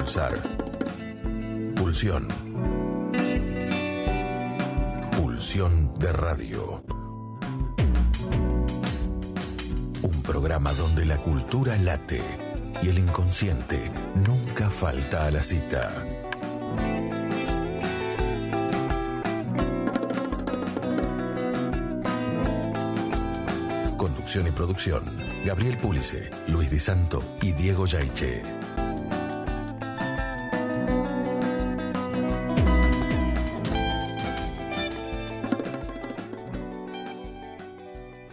Pulsar. Pulsión. Pulsión de radio. Un programa donde la cultura late y el inconsciente nunca falta a la cita. Conducción y producción: Gabriel Pulice, Luis Di Santo y Diego Yaiche.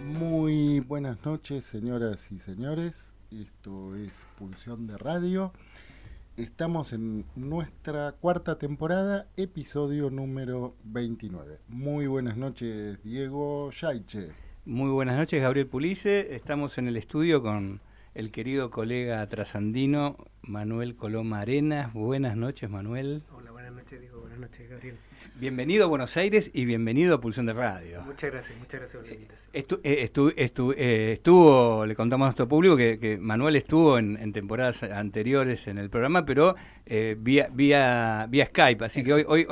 Muy buenas noches, señoras y señores. Esto es Pulsión de Radio. Estamos en nuestra cuarta temporada, episodio número 29. Muy buenas noches, Diego Yaiche. Muy buenas noches, Gabriel Pulice. Estamos en el estudio con el querido colega trasandino Manuel Coloma Arenas. Buenas noches, Manuel. Hola, buenas noches, Diego. Buenas noches, Gabriel. Bienvenido a Buenos Aires y bienvenido a Pulsión de Radio. Muchas gracias por la invitación. Estuvo, le contamos a nuestro público que Manuel estuvo en temporadas anteriores en el programa, pero vía Skype, así que hoy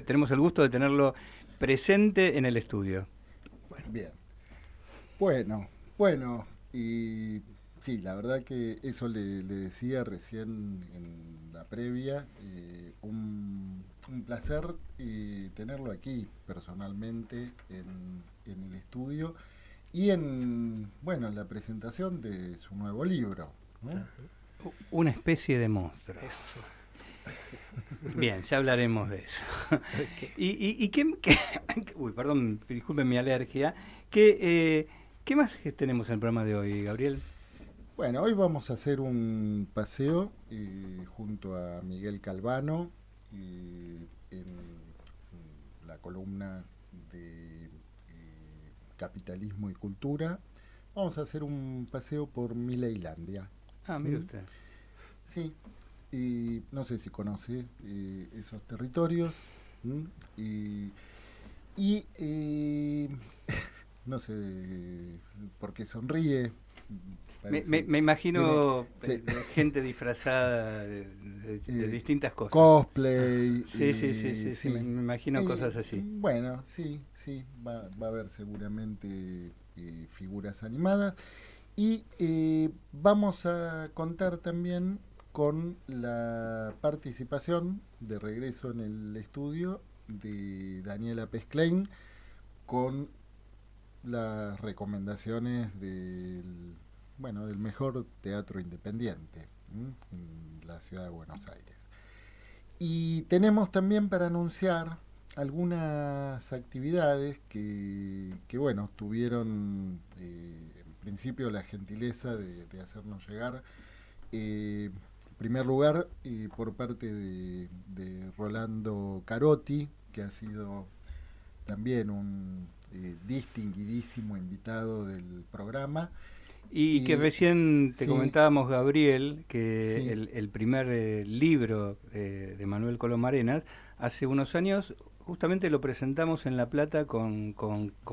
tenemos el gusto de tenerlo presente en el estudio. Bien. Bueno, y sí, la verdad que eso le decía recién en la previa, un placer tenerlo aquí personalmente en el estudio y en la presentación de su nuevo libro, ¿no? Una especie de monstruo. Eso. Bien, ya hablaremos de eso. Okay. ¿Y qué? Uy, perdón, disculpen mi alergia. ¿Qué más tenemos en el programa de hoy, Gabriel? Bueno, hoy vamos a hacer un paseo junto a Miguel Calvano en la columna de Capitalismo y Cultura. Vamos a hacer un paseo por Mileilandia. Ah, mire usted. Sí, y no sé si conoce esos territorios. No sé por qué sonríe. Me imagino sí. gente disfrazada de distintas cosas. Cosplay. Sí, me imagino cosas así. Bueno, sí, va a haber seguramente figuras animadas. Y vamos a contar también con la participación de regreso en el estudio de Daniela Pesclein con las recomendaciones del mejor teatro independiente en la ciudad de Buenos Aires. Y tenemos también para anunciar algunas actividades que tuvieron en principio la gentileza de hacernos llegar. En primer lugar, por parte de Rolando Carotti, que ha sido también un distinguidísimo invitado del programa. Y que recién te comentábamos, Gabriel, que sí. el primer libro de Manuel Coloma Arenas, hace unos años, justamente lo presentamos en La Plata con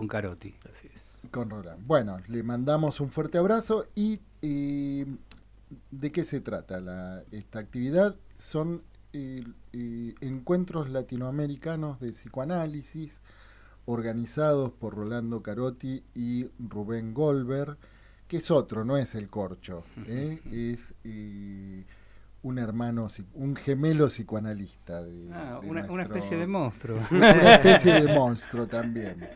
Carotti. Así es. Con Roland. Bueno, le mandamos un fuerte abrazo y ¿de qué se trata esta actividad? Son encuentros latinoamericanos de psicoanálisis organizados por Rolando Carotti y Rubén Goldberg, que es otro, no es el Corcho, es un gemelo psicoanalista. Una especie de monstruo. Una especie de monstruo también.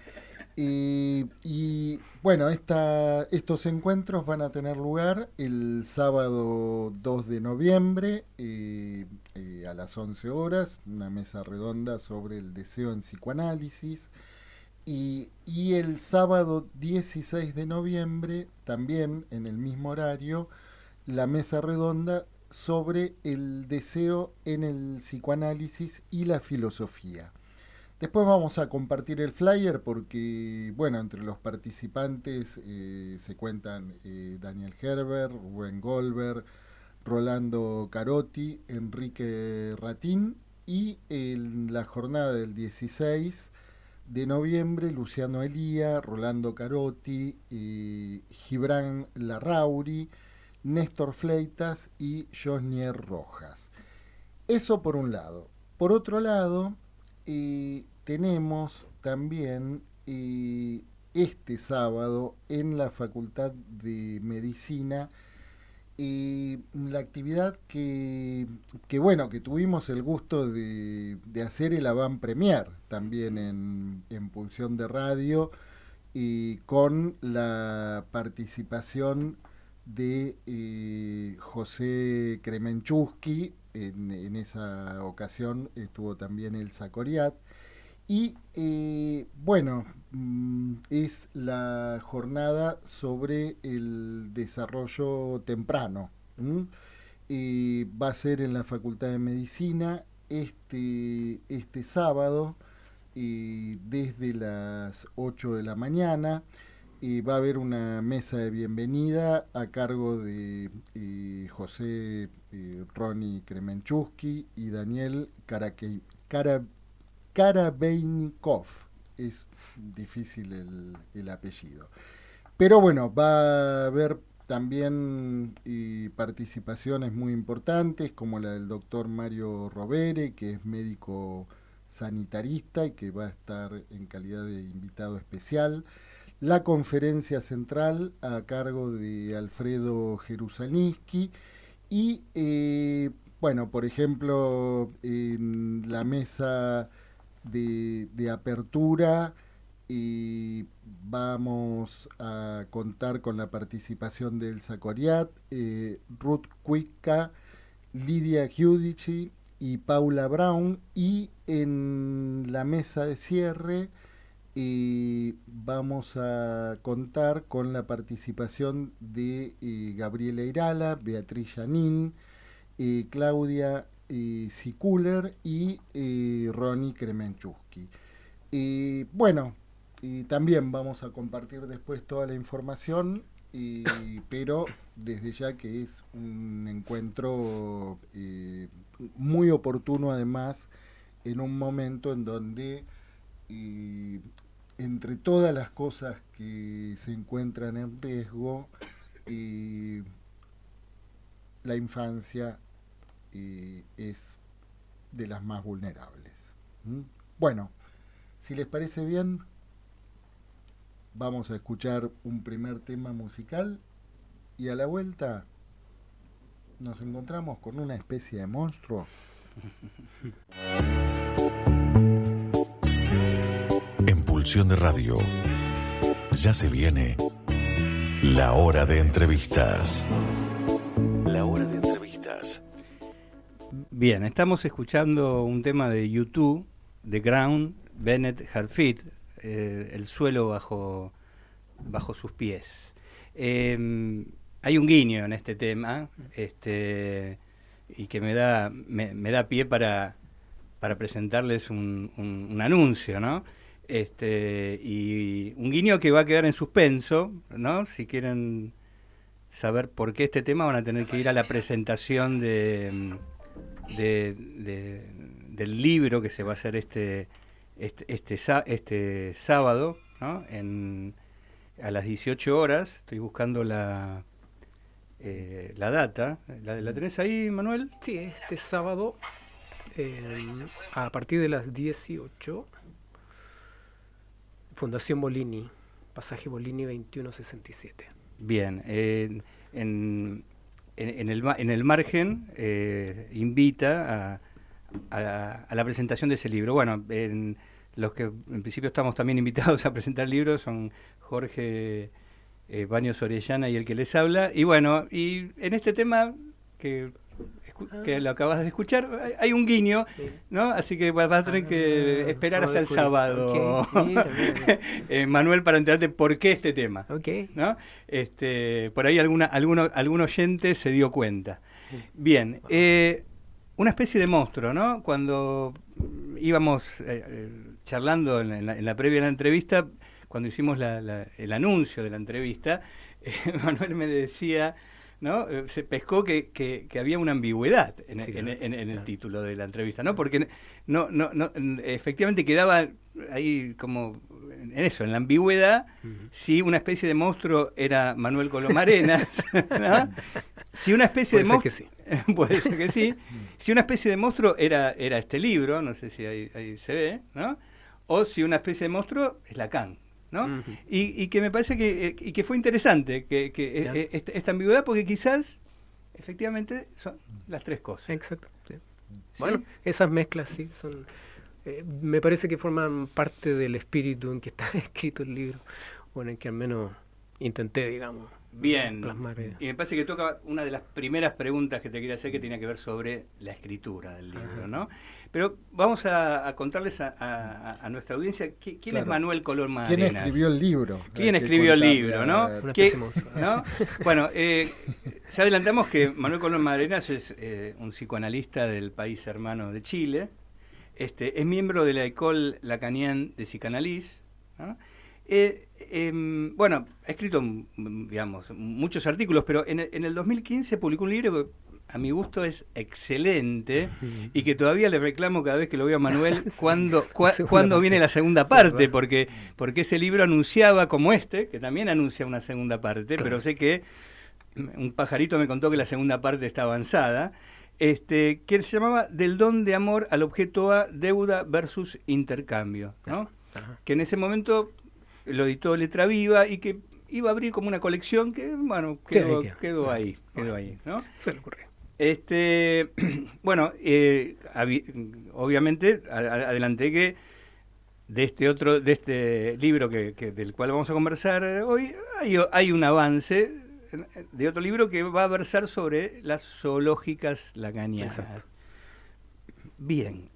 Y bueno, estos encuentros van a tener lugar el sábado 2 de noviembre a las 11 horas, una mesa redonda sobre el deseo en psicoanálisis. Y el sábado 16 de noviembre, también en el mismo horario, la mesa redonda sobre el deseo en el psicoanálisis y la filosofía. Después vamos a compartir el flyer porque, entre los participantes se cuentan Daniel Herber, Rubén Goldberg, Rolando Carotti, Enrique Ratín y en la jornada del 16 de noviembre, Luciano Elía, Rolando Carotti, Gibran Larrauri, Néstor Fleitas y Josnier Rojas. Eso por un lado. Por otro lado, tenemos también este sábado en la Facultad de Medicina la actividad bueno, que tuvimos el gusto de hacer el avant premier también en Pulsión de Radio y con la participación de José Kremenchuski. En esa ocasión estuvo también Elsa Coriat. Y bueno, es la jornada sobre el desarrollo temprano. Va a ser en la Facultad de Medicina este sábado desde las 8 de la mañana. Va a haber una mesa de bienvenida a cargo de José Ronnie Kremenchuski y Daniel Karabeinikov. Es difícil el apellido. Pero bueno, va a haber también participaciones muy importantes, como la del doctor Mario Rovere, que es médico sanitarista y que va a estar en calidad de invitado especial. La conferencia central a cargo de Alfredo Jerusalinski y, bueno, por ejemplo, en la mesa de apertura vamos a contar con la participación de Elsa Coriat, Ruth Kuicka, Lidia Giudici y Paula Brown, y en la mesa de cierre vamos a contar con la participación de Gabriela Irala, Beatriz Janín, Claudia Sikuler y Ronnie Kremenchuski. Bueno, también vamos a compartir después toda la información, pero desde ya que es un encuentro muy oportuno, además en un momento en donde entre todas las cosas que se encuentran en riesgo, la infancia es de las más vulnerables. Bueno, si les parece bien, vamos a escuchar un primer tema musical y a la vuelta nos encontramos con una especie de monstruo. En Pulsión de Radio ya se viene la hora de entrevistas. La hora de entrevistas. Bien, estamos escuchando un tema de U2, The Ground Beneath Her Feet, el suelo bajo sus pies. Hay un guiño en este tema, y que me da pie para presentarles un anuncio, ¿no? Y un guiño que va a quedar en suspenso, ¿no? Si quieren saber por qué este tema, van a tener que ir a la presentación del libro que se va a hacer este sábado, ¿no? A las 18 horas. Estoy buscando la data. ¿La tenés ahí, Manuel? Sí, este sábado, a partir de las 18, Fundación Bolini, pasaje Bolini 2167. Bien, en el margen invita a la presentación de ese libro. Bueno, los que en principio estamos también invitados a presentar el libro son Jorge Baños Orellana y el que les habla. Y bueno, y en este tema que lo acabas de escuchar, hay un guiño, ¿no? Así que vas a tener que esperar hasta el sábado, Okay. Mira. Manuel, para enterarte por qué este tema, Okay. ¿no? Por ahí algún oyente se dio cuenta. Bien, una especie de monstruo, ¿no? Cuando íbamos charlando en la previa de la entrevista, cuando hicimos el anuncio de la entrevista, Manuel me decía, ¿no? Se pescó que había una ambigüedad en el título de la entrevista, ¿no? Porque no efectivamente quedaba ahí como en eso, en la ambigüedad, si una especie de monstruo era Manuel Colomarenas, ¿no? Si una especie Puede de ser que monstruo... sí. Puede ser que sí. Si una especie de monstruo era este libro, no sé si ahí se ve, ¿no? O si una especie de monstruo es Lacan, ¿no? Ujú. Y que me parece que fue interesante Ya. esta ambigüedad, porque quizás efectivamente son las tres cosas. Exacto. Sí. ¿Sí? Bueno, esas mezclas sí son... me parece que forman parte del espíritu en que está escrito el libro, o en el que al menos intenté, digamos, Bien, plasmar. y me parece que toca una de las primeras preguntas que te quería hacer, que tenía que ver sobre la escritura del libro, Ajá. ¿no? Pero vamos a contarles a nuestra audiencia quién es Claro. Manuel Coloma ¿Quién Arenas. escribió el libro? ¿Quién Hay que escribió el contarle libro, a- no? Una ¿Qué- especie de monstruo. ¿no? Bueno, ya adelantamos que Manuel Coloma Arenas es un psicoanalista del país hermano de Chile. Es miembro de la École Lacanienne de Psicanalís, ¿no? Bueno, ha escrito, digamos, muchos artículos, pero en el 2015 publicó un libro que a mi gusto es excelente y que todavía le reclamo cada vez que lo veo a Manuel cuándo Segunda viene parte. la segunda parte, Verdad. porque ese libro anunciaba, como que también anuncia una segunda parte, Claro. pero sé que un pajarito me contó que la segunda parte está avanzada, que se llamaba Del don de amor al objeto A, deuda versus intercambio, ¿no? Ajá. Que en ese momento lo editó Letra Viva y que iba a abrir como una colección que, bueno, Sí, quedó ahí, ¿no? Suele ocurrir. Bueno, obviamente adelanté que de este libro del cual vamos a conversar hoy, hay un avance de otro libro que va a versar sobre las zoológicas lacanianas. Exacto. Bien.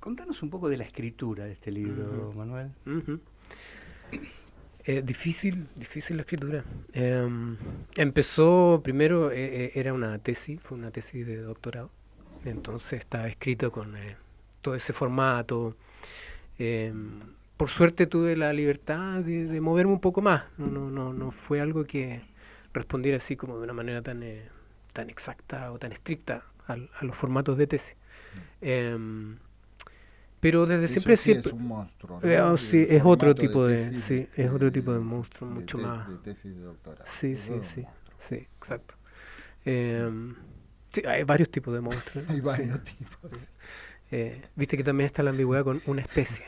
Contanos un poco de la escritura de este libro, Ujú. Manuel. Ujú. Difícil la escritura. Empezó primero, era una tesis, fue una tesis de doctorado. Entonces estaba escrito con todo ese formato. Por suerte tuve la libertad de moverme un poco más. No fue algo que respondiera así como de una manera tan exacta o tan estricta a los formatos de tesis. Pero desde Eso siempre sí siempre es un monstruo, sí, El es otro formato tipo de tesis, sí, es otro tipo de monstruo, de mucho te- más. de tesis de doctorado. Sí, Eso sí, es un sí, monstruo. sí, exacto. Sí, hay varios tipos de monstruos, ¿no? Hay Sí. varios tipos. Viste que también está la ambigüedad con una especie.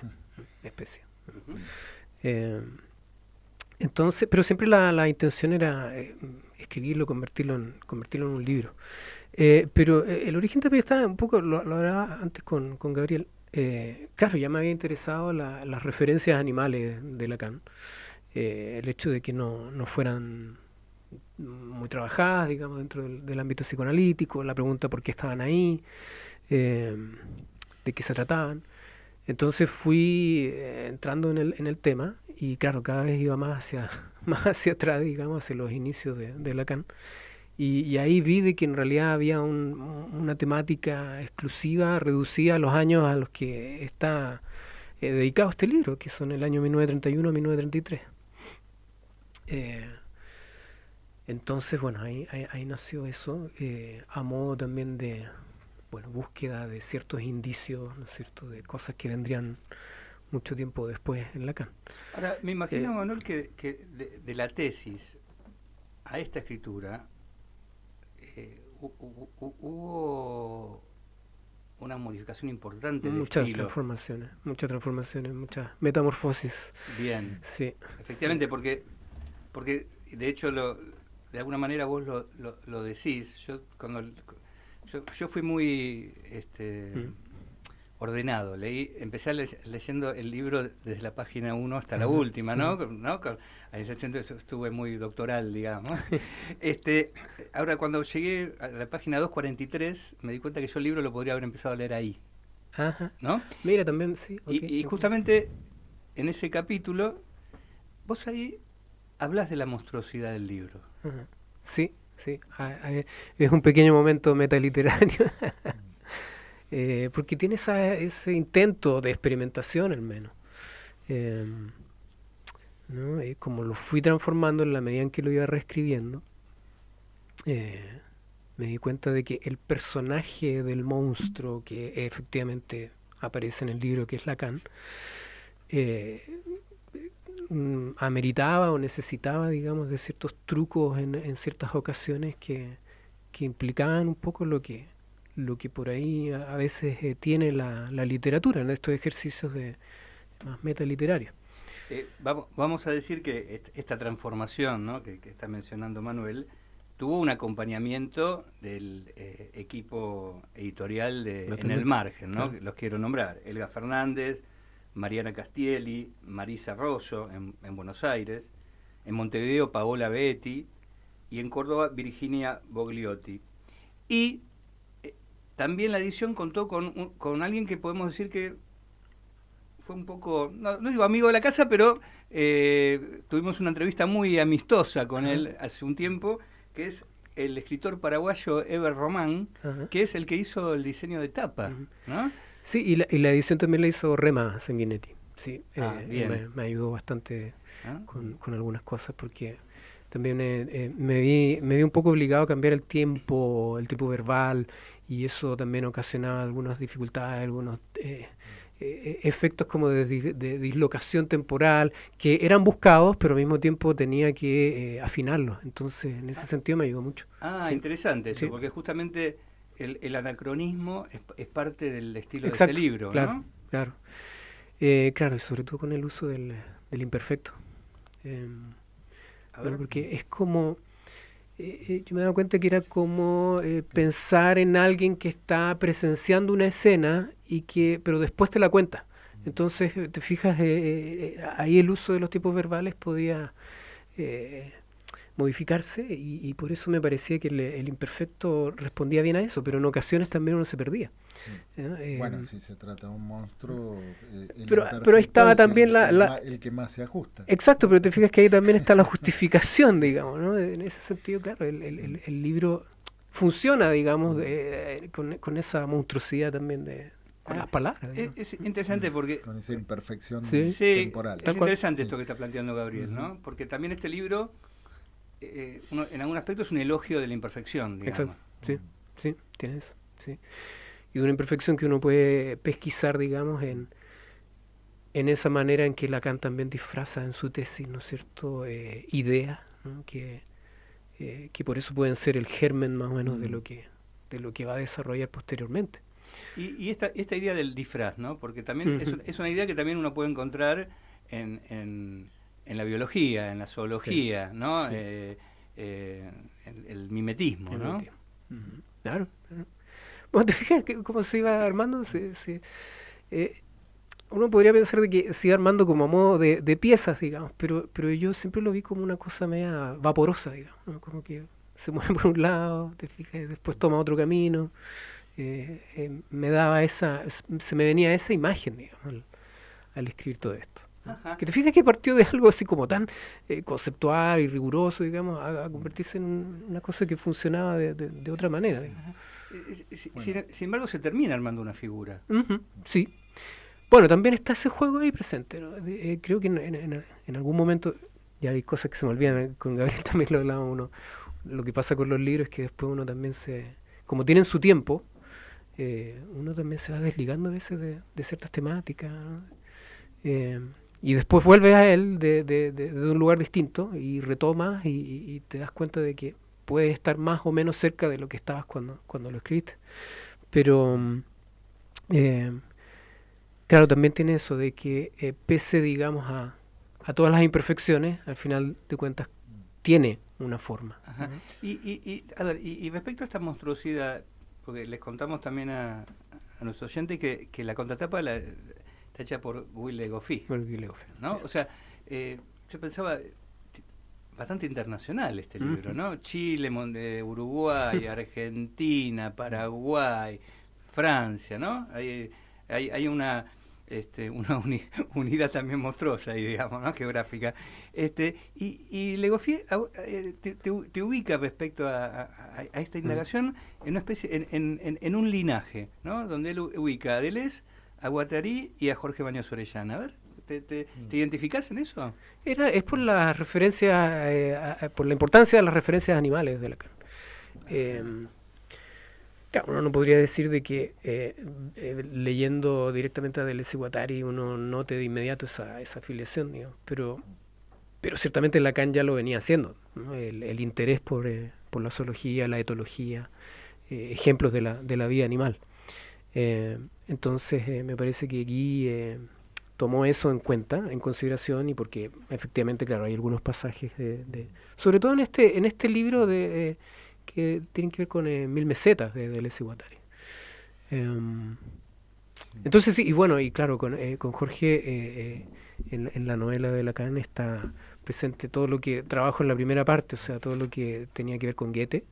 Entonces, pero siempre la intención era escribirlo, convertirlo en un libro. Pero el origen también está un poco, lo hablaba antes con Gabriel. Claro, ya me había interesado las referencias animales de Lacan. El hecho de que no fueran muy trabajadas, digamos, dentro del ámbito psicoanalítico, la pregunta por qué estaban ahí, de qué se trataban. Entonces fui entrando en el tema y claro, cada vez iba más hacia atrás, digamos, hacia los inicios de Lacan. Y ahí vi de que en realidad había una temática exclusiva, reducida a los años a los que está dedicado este libro, que son el año 1931 a 1933. Entonces, bueno, ahí nació eso, a modo también de búsqueda de ciertos indicios, ¿no es cierto?, de cosas que vendrían mucho tiempo después en Lacan. Ahora, me imagino, Manuel, que de la tesis a esta escritura hubo una modificación importante de Muchas estilo. transformaciones, muchas metamorfosis. Bien, Sí. efectivamente, porque de hecho de alguna manera vos lo decís. Yo fui muy ordenado. Empecé leyendo el libro desde la página 1 hasta la última, ¿no? A ese sentido estuve muy doctoral, digamos. Ahora, cuando llegué a la página 243, me di cuenta que yo el libro lo podría haber empezado a leer ahí, Ajá. ¿no? Mira, también, sí. Y justamente en ese capítulo, vos ahí hablas de la monstruosidad del libro. Ajá. Sí. Es un pequeño momento metaliterario. Porque tiene ese intento de experimentación, al menos. ¿No? Como lo fui transformando en la medida en que lo iba reescribiendo, me di cuenta de que el personaje del monstruo que efectivamente aparece en el libro, que es Lacan, ameritaba o necesitaba, digamos, de ciertos trucos en ciertas ocasiones que implicaban un poco lo que por ahí a veces tiene la literatura en estos ejercicios de más metaliterario. Vamos a decir que esta transformación, ¿no?, que está mencionando Manuel, tuvo un acompañamiento del equipo editorial de En el Margen, ¿no? Claro. Los quiero nombrar: Elga Fernández, Mariana Castielli, Marisa Rosso en Buenos Aires, en Montevideo Paola Betti y en Córdoba Virginia Bogliotti. Y también la edición contó con alguien que podemos decir que fue un poco, no digo amigo de la casa, pero tuvimos una entrevista muy amistosa con él hace un tiempo, que es el escritor paraguayo Eber Román, que es el que hizo el diseño de tapa, ¿no? Sí, y la edición también la hizo Rema Sanguinetti. Sí, me ayudó bastante con algunas cosas, porque también me vi un poco obligado a cambiar el tiempo verbal, y eso también ocasionaba algunas dificultades, algunos efectos como de dislocación temporal, que eran buscados, pero al mismo tiempo tenía que afinarlos. Entonces, en ese sentido me ayudó mucho. Sí. Interesante eso, sí. Porque justamente el anacronismo es parte del estilo de este libro, claro, ¿no? Claro. Claro, y sobre todo con el uso del imperfecto. Bueno, porque es como... yo me he dado cuenta que era como pensar en alguien que está presenciando una escena pero después te la cuenta. Entonces, te fijas, ahí el uso de los tipos verbales podía modificarse, y por eso me parecía que el imperfecto respondía bien a eso, pero en ocasiones también uno se perdía. Sí. Bueno, si se trata de un monstruo, pero ahí estaba también el que más se ajusta. Exacto, pero te fijas que ahí también está la justificación, digamos, ¿no? En ese sentido, claro, el libro funciona, digamos, con esa monstruosidad también con las palabras. Es interesante porque... Con esa imperfección temporal. Es interesante esto que está planteando Gabriel, ¿no? Porque también este libro, en algún aspecto, es un elogio de la imperfección, digamos. Exacto, sí, tiene eso, sí. Y de una imperfección que uno puede pesquisar, digamos, en esa manera en que Lacan también disfraza en su tesis, ¿no es cierto?, ideas, ¿no?, que por eso pueden ser el germen más o menos de lo que va a desarrollar posteriormente. Y esta idea del disfraz, ¿no? Porque también es una idea que también uno puede encontrar en la biología, en la zoología, ¿no? Sí. El mimetismo, ¿no? Claro. Bueno, ¿te fijas cómo se iba armando? Uno podría pensar de que se iba armando como a modo de piezas, digamos, pero yo siempre lo vi como una cosa media vaporosa, digamos, ¿no? Como que se mueve por un lado, te fijas, después toma otro camino. Se me venía esa imagen, digamos, al escribir todo esto. Ajá. Que te fijas que partió de algo así como tan conceptual y riguroso, digamos, a convertirse en una cosa que funcionaba de otra manera. Sin embargo, se termina armando una figura. Sí. Bueno, también está ese juego ahí presente, ¿no? Creo que en algún momento, ya hay cosas que se me olvidan, con Gabriel también lo hablábamos uno. Lo que pasa con los libros es que después uno también como tienen su tiempo, uno también se va desligando a veces de ciertas temáticas, ¿no? Y después vuelves a él de un lugar distinto y retomas y te das cuenta de que puedes estar más o menos cerca de lo que estabas cuando lo escribiste. Pero claro, también tiene eso de que pese, digamos, a todas las imperfecciones, al final de cuentas tiene una forma. Ajá. Y respecto a esta monstruosidad, porque les contamos también a nuestros oyentes que la contratapa está hecha por Will Le Goffin, ¿no? O sea, yo pensaba, bastante internacional este libro, ¿no? Chile, Uruguay, Argentina, Paraguay, Francia, ¿no? Hay una unidad también monstruosa ahí, digamos, ¿no?, geográfica. Y Le Goffin te ubica respecto a esta indagación en una especie, en un linaje, ¿no?, donde él ubica a Deleuze, a Guattari y a Jorge Baños Orellana. A ver, ¿te identificás en eso? Es por las referencias, por la importancia de las referencias animales de Lacan. Claro, uno no podría decir de que leyendo directamente a Deleuze y Guattari uno note de inmediato esa afiliación, digamos, pero pero ciertamente Lacan ya lo venía haciendo, ¿no? El interés por la zoología, la etología, ejemplos de la vida animal. Entonces me parece que Guy tomó eso en cuenta, en consideración, y porque efectivamente, claro, hay algunos pasajes sobre todo en este libro que tienen que ver con 1000 mesetas de Deleuze y Guattari. Entonces sí, y bueno, y claro, con Jorge en la novela de Lacan está presente todo lo que trabajo en la primera parte, o sea, todo lo que tenía que ver con Goethe.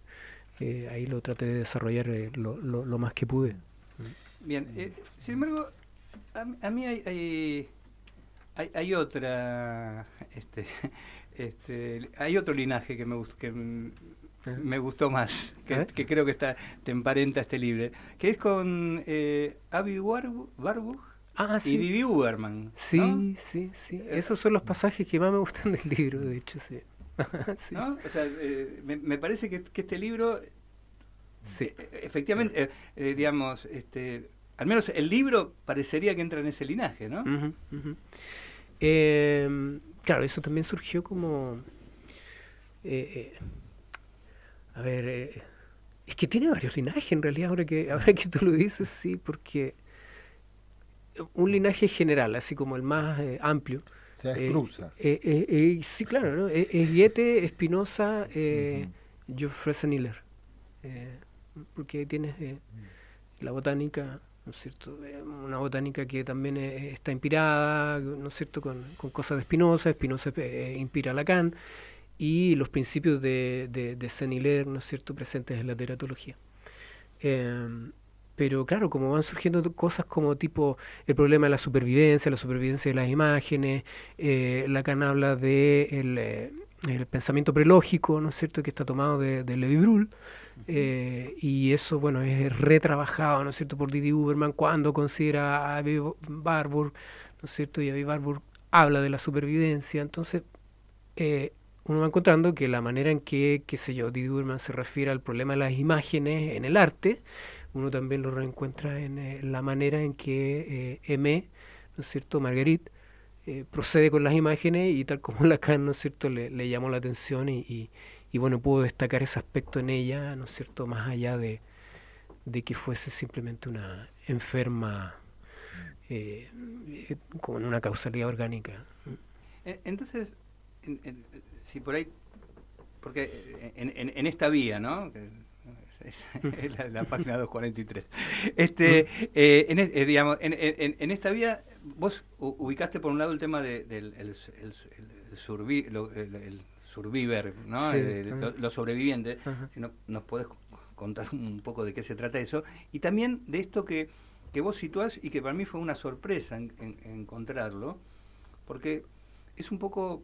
Ahí lo traté de desarrollar lo más que pude. Bien, sin embargo, a mí hay otra, hay otro linaje que me gustó más, que creo que te emparenta este libro, que es con Abby Warburg sí. y Didi Uberman. Sí, ¿no? sí. Esos son los pasajes que más me gustan del libro, de hecho, sí. Sí. ¿No? O sea, me parece que este libro, sí. Efectivamente, digamos, al menos el libro parecería que entra en ese linaje, ¿no? Claro, eso también surgió como... a ver, es que tiene varios linajes en realidad, ahora que tú lo dices, sí, porque un linaje general, así como el más amplio. O sea, es cruza. Sí, claro, ¿no? Es Goethe, Spinoza, Geoffrey Saint-Hilaire. Porque tienes la botánica, ¿no es cierto? Una botánica que también está inspirada, ¿no es cierto?, con cosas de Spinoza. Spinoza inspira a Lacan, y los principios de Saint-Hilaire, ¿no es cierto?, presentes en la teratología. Pero claro, como van surgiendo cosas como tipo el problema de la supervivencia de las imágenes, Lacan habla de el pensamiento prelógico, ¿no es cierto?, que está tomado de Lévi-Brul, y eso, bueno, es retrabajado, ¿no es cierto?, por Didi Uberman cuando considera a Abby Warburg, ¿no es cierto?, y Abby Warburg habla de la supervivencia. Entonces uno va encontrando que la manera en que, qué sé yo, Didi Uberman se refiere al problema de las imágenes en el arte, uno también lo reencuentra en la manera en que Aimé, ¿no es cierto?, Marguerite, procede con las imágenes, y tal como Lacan, ¿no es cierto?, le llamó la atención y bueno, pudo destacar ese aspecto en ella, ¿no es cierto?, más allá de que fuese simplemente una enferma con una causalidad orgánica. Entonces, si por ahí, porque en esta vía, ¿no?, es la página 243. Digamos, en esta vía vos ubicaste por un lado el tema del survivor, ¿no? Sí. Los sobrevivientes. Ajá. Si no, nos podés contar un poco de qué se trata eso, y también de esto que vos situás y que para mí fue una sorpresa encontrarlo, porque es un poco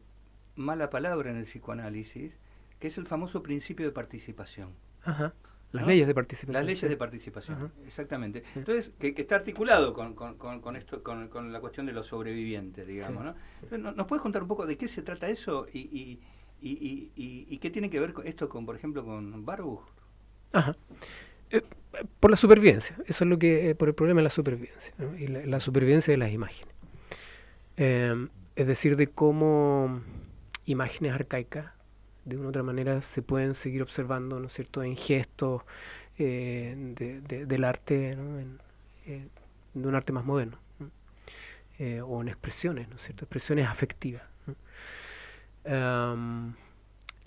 mala palabra en el psicoanálisis, que es el famoso principio de participación. Ajá. Las ¿no? leyes de participación. Las leyes de participación, exactamente. Entonces, que está articulado con esto, con la cuestión de los sobrevivientes, digamos, ¿no? Entonces, ¿nos puedes contar un poco de qué se trata eso y qué tiene que ver con esto, por ejemplo, con Warburg? Ajá. Por la supervivencia, eso es lo que, por el problema de la supervivencia, ¿no? Y la supervivencia de las imágenes. Es decir, de cómo imágenes arcaicas de una u otra manera se pueden seguir observando, ¿no es cierto?, en gestos del arte, ¿no?, de un arte más moderno, ¿no? O en expresiones, ¿no es cierto?, expresiones afectivas, ¿no?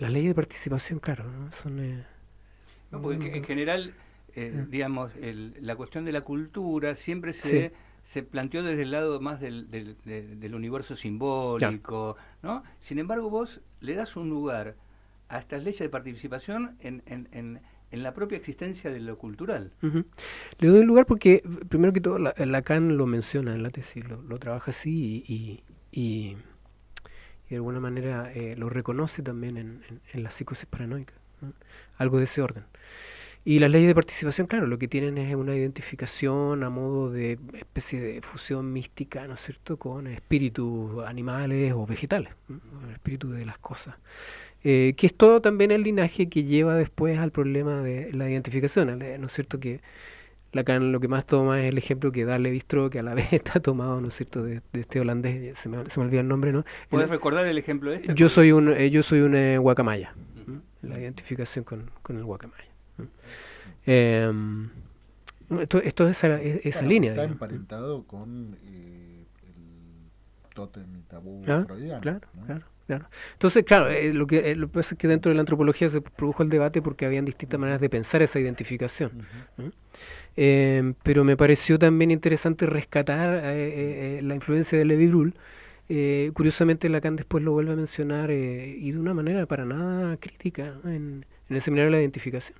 Las leyes de participación, claro, ¿no?, son... No, porque en general, digamos, la cuestión de la cultura siempre se planteó desde el lado más del universo simbólico, ¿no? Sin embargo, vos le das un lugar a estas leyes de participación en la propia existencia de lo cultural. Le doy lugar porque, primero que todo, Lacan lo menciona en la tesis, lo trabaja así y de alguna manera lo reconoce también en la psicosis paranoica, ¿no? Algo de ese orden. Y las leyes de participación, claro, lo que tienen es una identificación a modo de especie de fusión mística, ¿no es cierto?, con espíritus animales o vegetales, ¿no?, el espíritu de las cosas. Que es todo también el linaje que lleva después al problema de la identificación, ¿no es cierto?, que Lacan lo que más toma es el ejemplo que da Levi-Strauss, que a la vez está tomado, ¿no es cierto?, de este holandés, se me olvida el nombre, ¿no? ¿Puedes recordar el ejemplo de este? Yo soy un guacamaya, la identificación con el guacamaya. Esto es esa línea. Está digamos. emparentado con el tótem y tabú freudiano. Claro, ¿no? claro. Entonces, claro, lo que pasa es que dentro de la antropología se produjo el debate porque habían distintas maneras de pensar esa identificación. ¿No? Pero me pareció también interesante rescatar la influencia de Levi-Brühl. Curiosamente, Lacan después lo vuelve a mencionar y de una manera para nada crítica, ¿no? en el seminario de la identificación.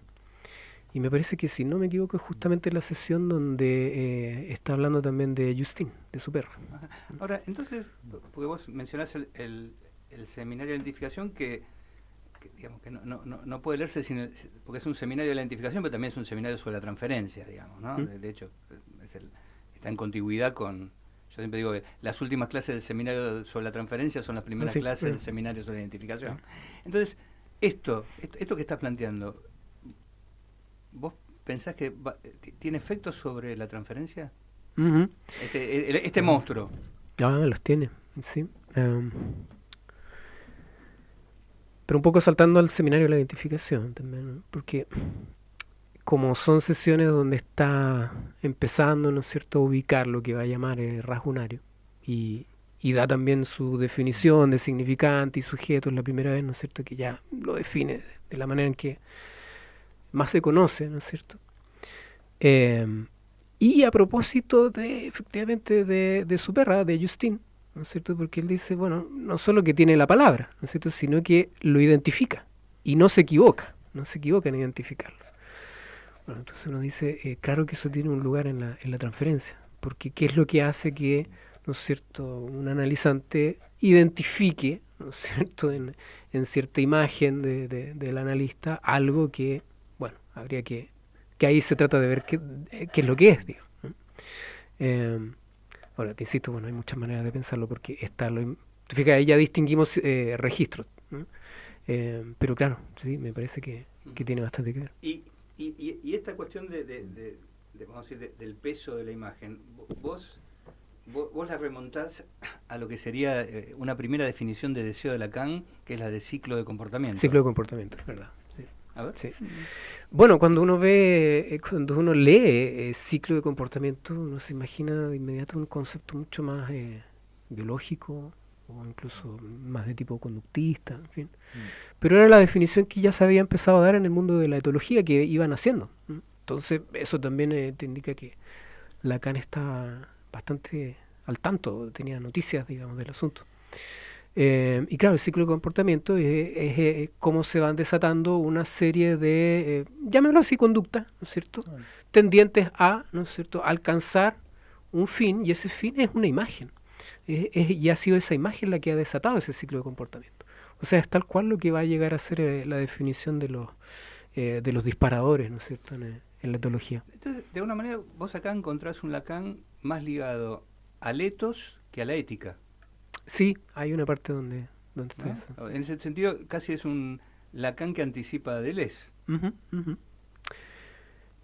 Y me parece que, si no me equivoco, es justamente la sesión donde está hablando también de Justine, de su perro. Ahora, entonces, porque vos mencionás el seminario de identificación que digamos que no puede leerse porque es un seminario de la identificación, pero también es un seminario sobre la transferencia, digamos, ¿no? De hecho, está en contigüidad con... Yo siempre digo que las últimas clases del seminario sobre la transferencia son las primeras clases del seminario sobre la identificación. Entonces, esto que estás planteando, ¿vos pensás que tiene efectos sobre la transferencia? Este monstruo. Los tiene, sí. Pero un poco saltando al seminario de la identificación también, ¿no? Porque como son sesiones donde está empezando, ¿no es cierto?, a ubicar lo que va a llamar rasgunario y da también su definición de significante y sujeto, es la primera vez, ¿no es cierto?, que ya lo define de la manera en que más se conoce, ¿no es cierto? Y a propósito efectivamente de su perra, de Justine, ¿no es cierto? Porque él dice, bueno, no solo que tiene la palabra, ¿no es cierto?, sino que lo identifica y no se equivoca en identificarlo. Bueno, entonces uno dice, claro que eso tiene un lugar en la transferencia, porque ¿qué es lo que hace que, ¿no es cierto?, un analizante identifique, ¿no es cierto?, en cierta imagen del analista algo que, bueno, habría que ahí se trata de ver qué es lo que es, digamos, ¿no? Bueno, te insisto, hay muchas maneras de pensarlo porque fíjate, ahí ya distinguimos registros, ¿no? Pero claro, sí, me parece que tiene bastante que ver. Y esta cuestión vamos a decir, del peso de la imagen, vos la remontás a lo que sería una primera definición de deseo de Lacan, que es la de ciclo de comportamiento. Ciclo de comportamiento, es verdad. Sí. A ver. Sí. Bueno, cuando uno lee ciclo de comportamiento, uno se imagina de inmediato un concepto mucho más biológico o incluso más de tipo conductista, en fin. Pero era la definición que ya se había empezado a dar en el mundo de la etología que iban haciendo. Entonces, eso también te indica que Lacan está bastante al tanto, tenía noticias, digamos, del asunto. Y claro, el ciclo de comportamiento es cómo se van desatando una serie de, llámelo así, conductas, ¿no es cierto?, tendientes a, ¿no es cierto?, alcanzar un fin, y ese fin es una imagen. Y ha sido esa imagen la que ha desatado ese ciclo de comportamiento. O sea, es tal cual lo que va a llegar a ser la definición de los disparadores, ¿no es cierto?, en la etología. Entonces, de alguna manera, vos acá encontrás un Lacan más ligado al ethos que a la ética. Sí, hay una parte donde está ¿no? eso. En ese sentido, casi es un Lacan que anticipa a Deleuze.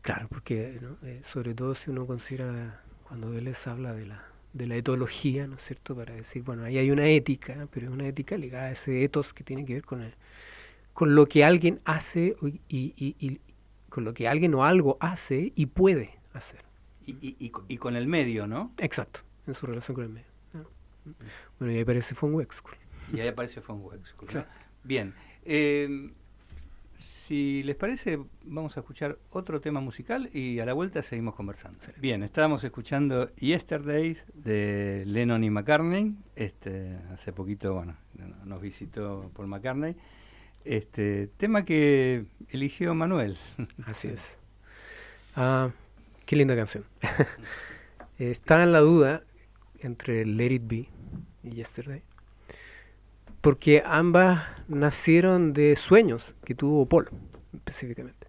Claro, porque ¿no? Sobre todo si uno considera cuando Deleuze habla de la etología, ¿no es cierto?, para decir, bueno, ahí hay una ética, pero es una ética ligada a ese ethos que tiene que ver con lo que alguien hace y con lo que alguien o algo hace y puede hacer. Y con el medio, ¿no? Exacto, en su relación con el medio. Bueno, y ahí aparece von Wexkull. Y ahí aparece von Wexkull. Claro. ¿No? Bien. Si les parece, vamos a escuchar otro tema musical y a la vuelta seguimos conversando. Sí. Bien, estábamos escuchando Yesterdays de Lennon y McCartney. Hace poquito, bueno, nos visitó Paul McCartney. Tema que eligió Manuel. Así es. Qué linda canción. Estaba en la duda entre Let It Be y Yesterday, porque ambas nacieron de sueños que tuvo Paul, específicamente.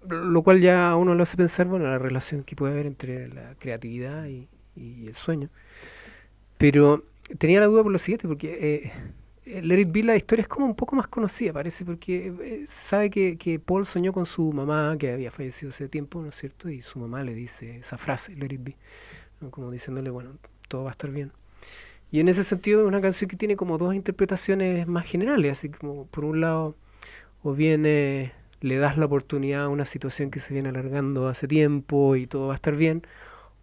Lo cual ya a uno lo hace pensar, bueno, la relación que puede haber entre la creatividad y el sueño. Pero tenía la duda por lo siguiente, porque Let It Be, la historia es como un poco más conocida, parece, porque se sabe que Paul soñó con su mamá, que había fallecido hace tiempo, ¿no es cierto? Y su mamá le dice esa frase, Let It Be, ¿no? Como diciéndole, bueno, todo va a estar bien. Y en ese sentido es una canción que tiene como dos interpretaciones más generales, así como por un lado, o bien le das la oportunidad a una situación que se viene alargando hace tiempo y todo va a estar bien,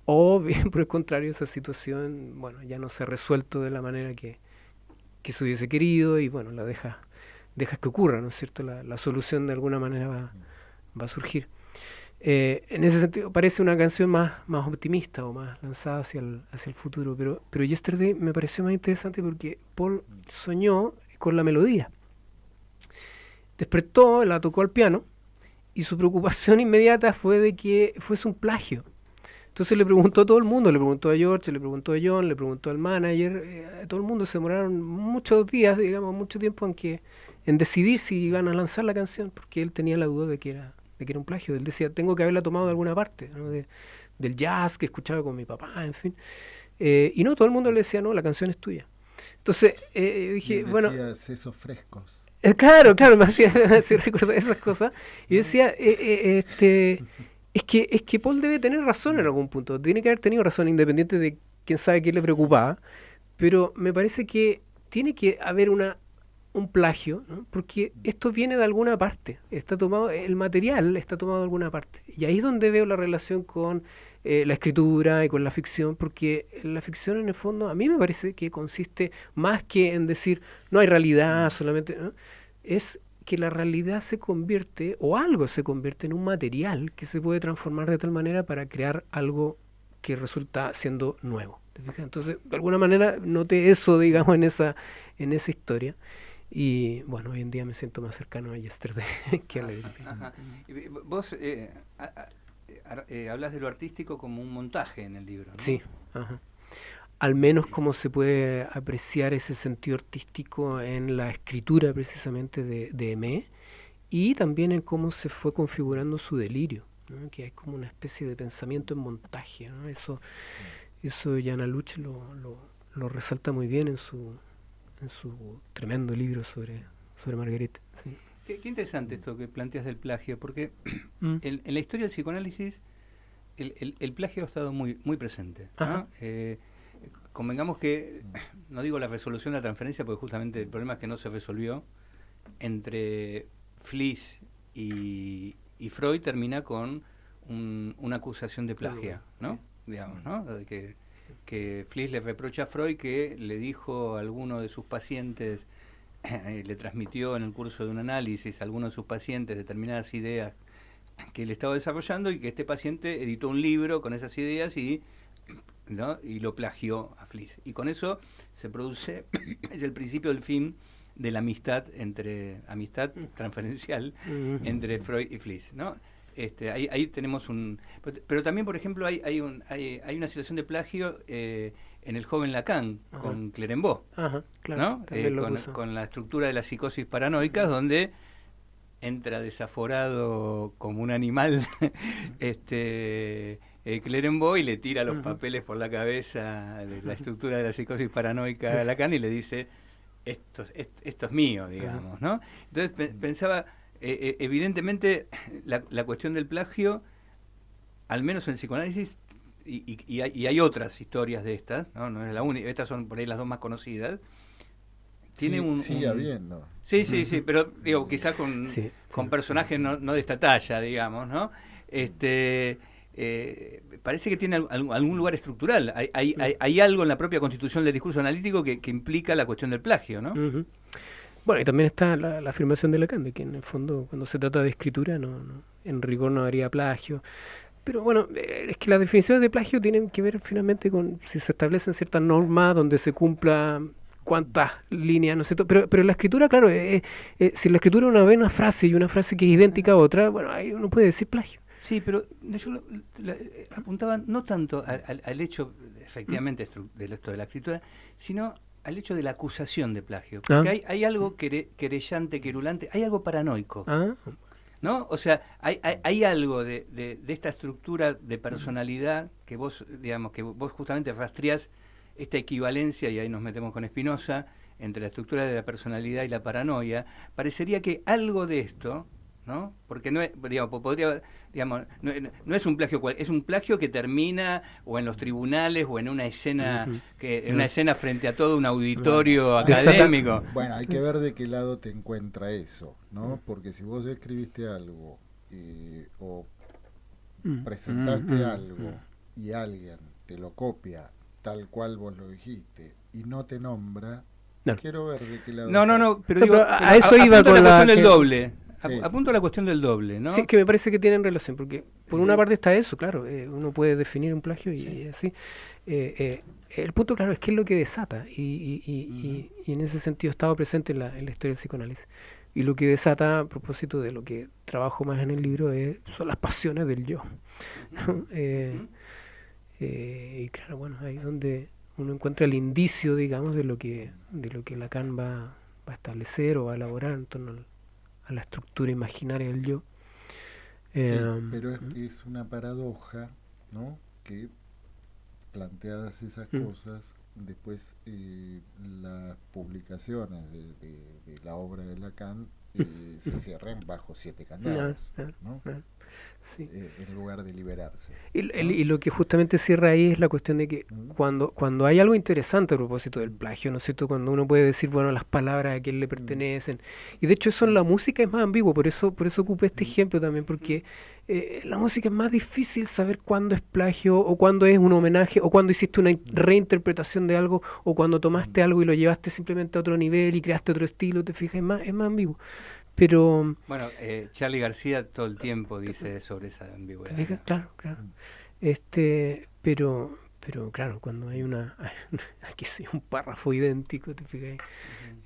o bien por el contrario, esa situación, bueno, ya no se ha resuelto de la manera que se hubiese querido y bueno, la dejas que ocurra, ¿no es cierto? La solución de alguna manera va a surgir. En ese sentido parece una canción más optimista o más lanzada hacia el futuro, pero Yesterday me pareció más interesante porque Paul soñó con la melodía. Despertó, la tocó al piano y su preocupación inmediata fue de que fuese un plagio. Entonces le preguntó a todo el mundo, le preguntó a George, le preguntó a John, le preguntó al manager, a todo el mundo. Se demoraron muchos días, digamos, mucho tiempo en decidir si iban a lanzar la canción, porque él tenía la duda de que era un plagio. Él decía, tengo que haberla tomado de alguna parte, ¿no? Del jazz que escuchaba con mi papá, en fin. Y no, todo el mundo le decía, no, la canción es tuya. Entonces dije, bueno... Sesos frescos. Claro, me hacía recordar esas cosas. Y yo decía, es que Paul debe tener razón en algún punto. Tiene que haber tenido razón, independiente de quién sabe qué le preocupaba. Pero me parece que tiene que haber un plagio, ¿no? Porque esto viene de alguna parte. Está tomado, el material está tomado de alguna parte. Y ahí es donde veo la relación con la escritura y con la ficción, porque la ficción en el fondo a mí me parece que consiste más que en decir no hay realidad solamente, ¿no? Es que la realidad se convierte, o algo se convierte en un material que se puede transformar de tal manera para crear algo que resulta siendo nuevo. ¿Te fijas? Entonces, de alguna manera noté eso, digamos, en esa historia. Y bueno, hoy en día me siento más cercano a Yesterday que a Let It Be. Vos hablas de lo artístico como un montaje en el libro, ¿no? Sí, ajá. Al menos como se puede apreciar ese sentido artístico en la escritura precisamente de Aimé y también en cómo se fue configurando su delirio, ¿no? Que es como una especie de pensamiento en montaje, ¿no? Eso Jan Aluch lo resalta muy bien en su tremendo libro sobre Marguerite. ¿Sí? Qué interesante esto que planteas del plagio, porque en la historia del psicoanálisis el plagio ha estado muy presente, ¿no? Convengamos que, no digo la resolución de la transferencia, porque justamente el problema es que no se resolvió, entre Fliess y Freud termina con una acusación de plagio, ¿no? Sí. Digamos, ¿no? De que Fliess le reprocha a Freud que le dijo a alguno de sus pacientes, le transmitió en el curso de un análisis a alguno de sus pacientes determinadas ideas que él estaba desarrollando y que este paciente editó un libro con esas ideas y lo plagió a Fliess. Y con eso se produce, es el principio del fin de la amistad transferencial entre Freud y Fliess, ¿no? Ahí tenemos pero también, por ejemplo, hay una situación de plagio en el joven Lacan con Clérambault, claro, ¿no? Con la estructura de la psicosis paranoica, donde entra desaforado como un animal Clérambault y le tira los papeles por la cabeza de la estructura de la psicosis paranoica a Lacan y le dice esto es mío, digamos, ¿no? Entonces pensaba, evidentemente la cuestión del plagio, al menos en el psicoanálisis, y hay otras historias de estas, no es la única, estas son por ahí las dos más conocidas. Tiene sigue habiendo. Sí, pero digo, quizás con personajes no de esta talla, digamos, ¿no? Parece que tiene algún lugar estructural. Hay algo en la propia constitución del discurso analítico que implica la cuestión del plagio, ¿no? Bueno, y también está la afirmación de Lacan, de que en el fondo, cuando se trata de escritura, en rigor no habría plagio. Pero bueno, es que las definiciones de plagio tienen que ver finalmente con si se establecen ciertas normas donde se cumpla cuántas líneas, ¿no es cierto? Pero la escritura, claro, si la escritura uno ve una frase y una frase que es idéntica a otra, bueno, ahí uno puede decir plagio. Sí, pero yo apuntaba no tanto al hecho, efectivamente, de esto de la escritura, sino al hecho de la acusación de plagio. Porque hay algo querellante, querulante, hay algo paranoico. ¿No? O sea, hay algo de esta estructura de personalidad que vos justamente rastreás esta equivalencia, y ahí nos metemos con Spinoza, entre la estructura de la personalidad y la paranoia, parecería que algo de esto, ¿no? Porque no es, digamos, podría, digamos, no es un plagio, es un plagio que termina o en los tribunales o en una escena en una escena frente a todo un auditorio académico. Bueno, hay que ver de qué lado te encuentra eso, ¿no? Porque si vos escribiste algo o presentaste algo y alguien te lo copia tal cual vos lo dijiste y no te nombra, quiero ver de qué lado. No, pero digo, a eso iba con la cuestión del doble. Sí. Apunto a la cuestión del doble, ¿no? Sí, que me parece que tienen relación, porque por una parte está eso, claro, uno puede definir un plagio y así. El punto, claro, es qué es lo que desata, y en ese sentido he estado presente en la historia del psicoanálisis. Y lo que desata, a propósito de lo que trabajo más en el libro, son las pasiones del yo, ¿no? Y claro, bueno, ahí es donde uno encuentra el indicio, digamos, de lo que Lacan va a establecer o va a elaborar en torno a la estructura imaginaria del yo. Sí, pero es una paradoja, ¿no? Que planteadas esas cosas, después las publicaciones de la obra de Lacan se cierran bajo 7 candados, ¿no? Sí. En lugar de liberarse. Y lo que justamente cierra ahí es la cuestión de que cuando hay algo interesante a propósito del plagio, ¿no es cierto? Cuando uno puede decir, bueno, las palabras a quién le pertenecen. Y de hecho eso en la música es más ambiguo, por eso ocupé este ejemplo también, porque la música es más difícil saber cuándo es plagio, o cuándo es un homenaje, o cuándo hiciste una reinterpretación de algo, o cuando tomaste algo y lo llevaste simplemente a otro nivel y creaste otro estilo, ¿te fijas? Es más ambiguo. Pero bueno, Charly García todo el tiempo dice sobre esa ambigüedad. ¿te fijas? Claro. Pero claro, cuando hay aquí sí, un párrafo idéntico, ¿te fijas?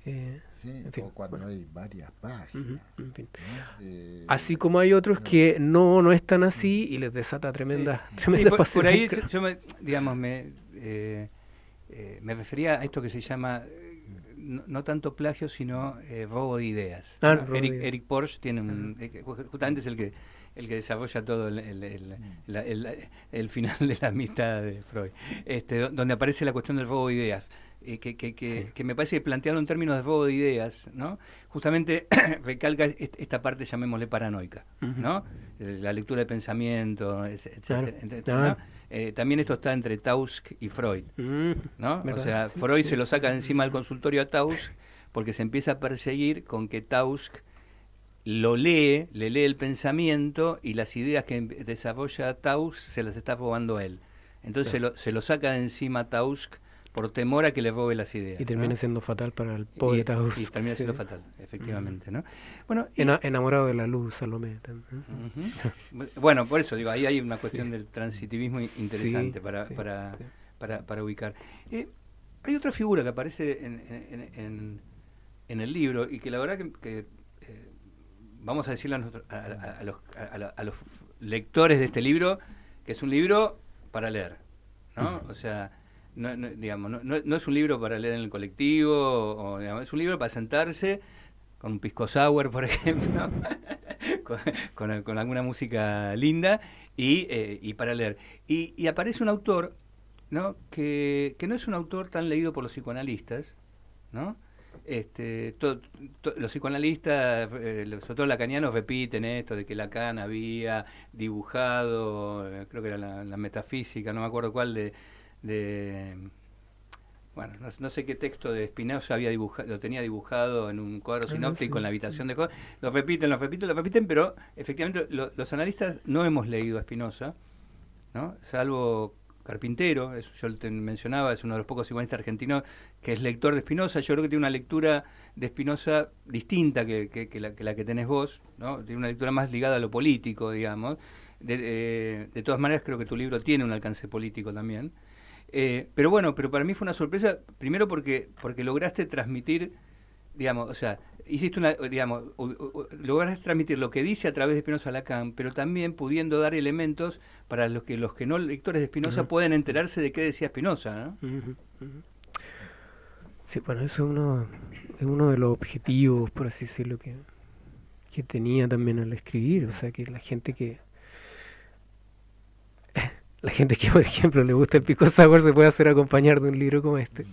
Sí, en fin, o cuando hay varias páginas. En fin. ¿No? Así como hay otros que no están así y les desata tremendas pasiones. Por ahí yo me refería a esto que se llama no tanto plagio, sino robo de ideas. Eric Porsche tiene justamente es el que desarrolla todo el final de la amistad de Freud, donde aparece la cuestión del robo de ideas, que me parece que planteado en términos de robo de ideas, ¿no? Justamente recalca esta parte, llamémosle paranoica, ¿no? La lectura de pensamiento, etcétera. También esto está entre Tausk y Freud, ¿no? O sea, Freud se lo saca de encima del consultorio a Tausk porque se empieza a perseguir con que Tausk le lee el pensamiento y las ideas que desarrolla Tausk se las está robando a él. Entonces se lo saca de encima a Tausk por temor a que le robe las ideas. Y termina siendo fatal para el pobre Tausk. Y termina siendo fatal, efectivamente, ¿no? Bueno, enamorado de la luz, Salomé. Bueno, por eso digo, ahí hay una cuestión del transitivismo interesante para ubicar. Hay otra figura que aparece en el libro y que la verdad que vamos a decirle a los lectores de este libro que es un libro para leer, ¿no? O sea, no es un libro para leer en el colectivo, es un libro para sentarse con un pisco sour, por ejemplo, con alguna música linda y para leer. Y aparece un autor, ¿no? que no es un autor tan leído por los psicoanalistas, ¿no? Los psicoanalistas, sobre todo lacanianos, repiten esto de que Lacan había dibujado, creo que era la metafísica, no me acuerdo cuál, bueno, no sé qué texto de Spinoza lo tenía dibujado en un cuadro sinóptico en la habitación de cosas. Lo repiten, pero efectivamente los analistas no hemos leído a Spinoza, ¿no? Salvo Carpintero, yo te mencionaba, es uno de los pocos psicoanalistas argentinos que es lector de Spinoza. Yo creo que tiene una lectura de Spinoza distinta que la que tenés vos, ¿no? Tiene una lectura más ligada a lo político, digamos. De todas maneras, creo que tu libro tiene un alcance político también. Pero para mí fue una sorpresa, primero porque lograste transmitir, digamos, o sea, hiciste lograste transmitir lo que dice a través de Spinoza Lacan, pero también pudiendo dar elementos para los que no lectores de Spinoza pueden enterarse de qué decía Spinoza, ¿no? Sí, bueno, eso es uno de los objetivos, por así decirlo, que tenía también al escribir. O sea, que la gente que, por ejemplo, le gusta el pisco sour se puede hacer acompañar de un libro como este.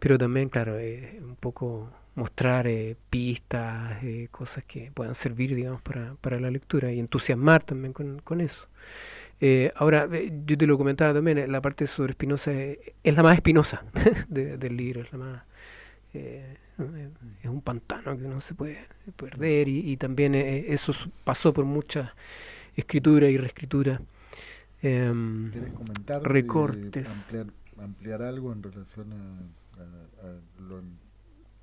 pero también, claro, un poco mostrar pistas, cosas que puedan servir, digamos, para la lectura y entusiasmar también con eso. Ahora, yo te lo comentaba también, la parte sobre Spinoza es la más espinosa del libro, es la más... es un pantano que uno se puede perder y también eso pasó por muchas escrituras y reescrituras. ¿Quieres comentar? Recortes. Ampliar algo en relación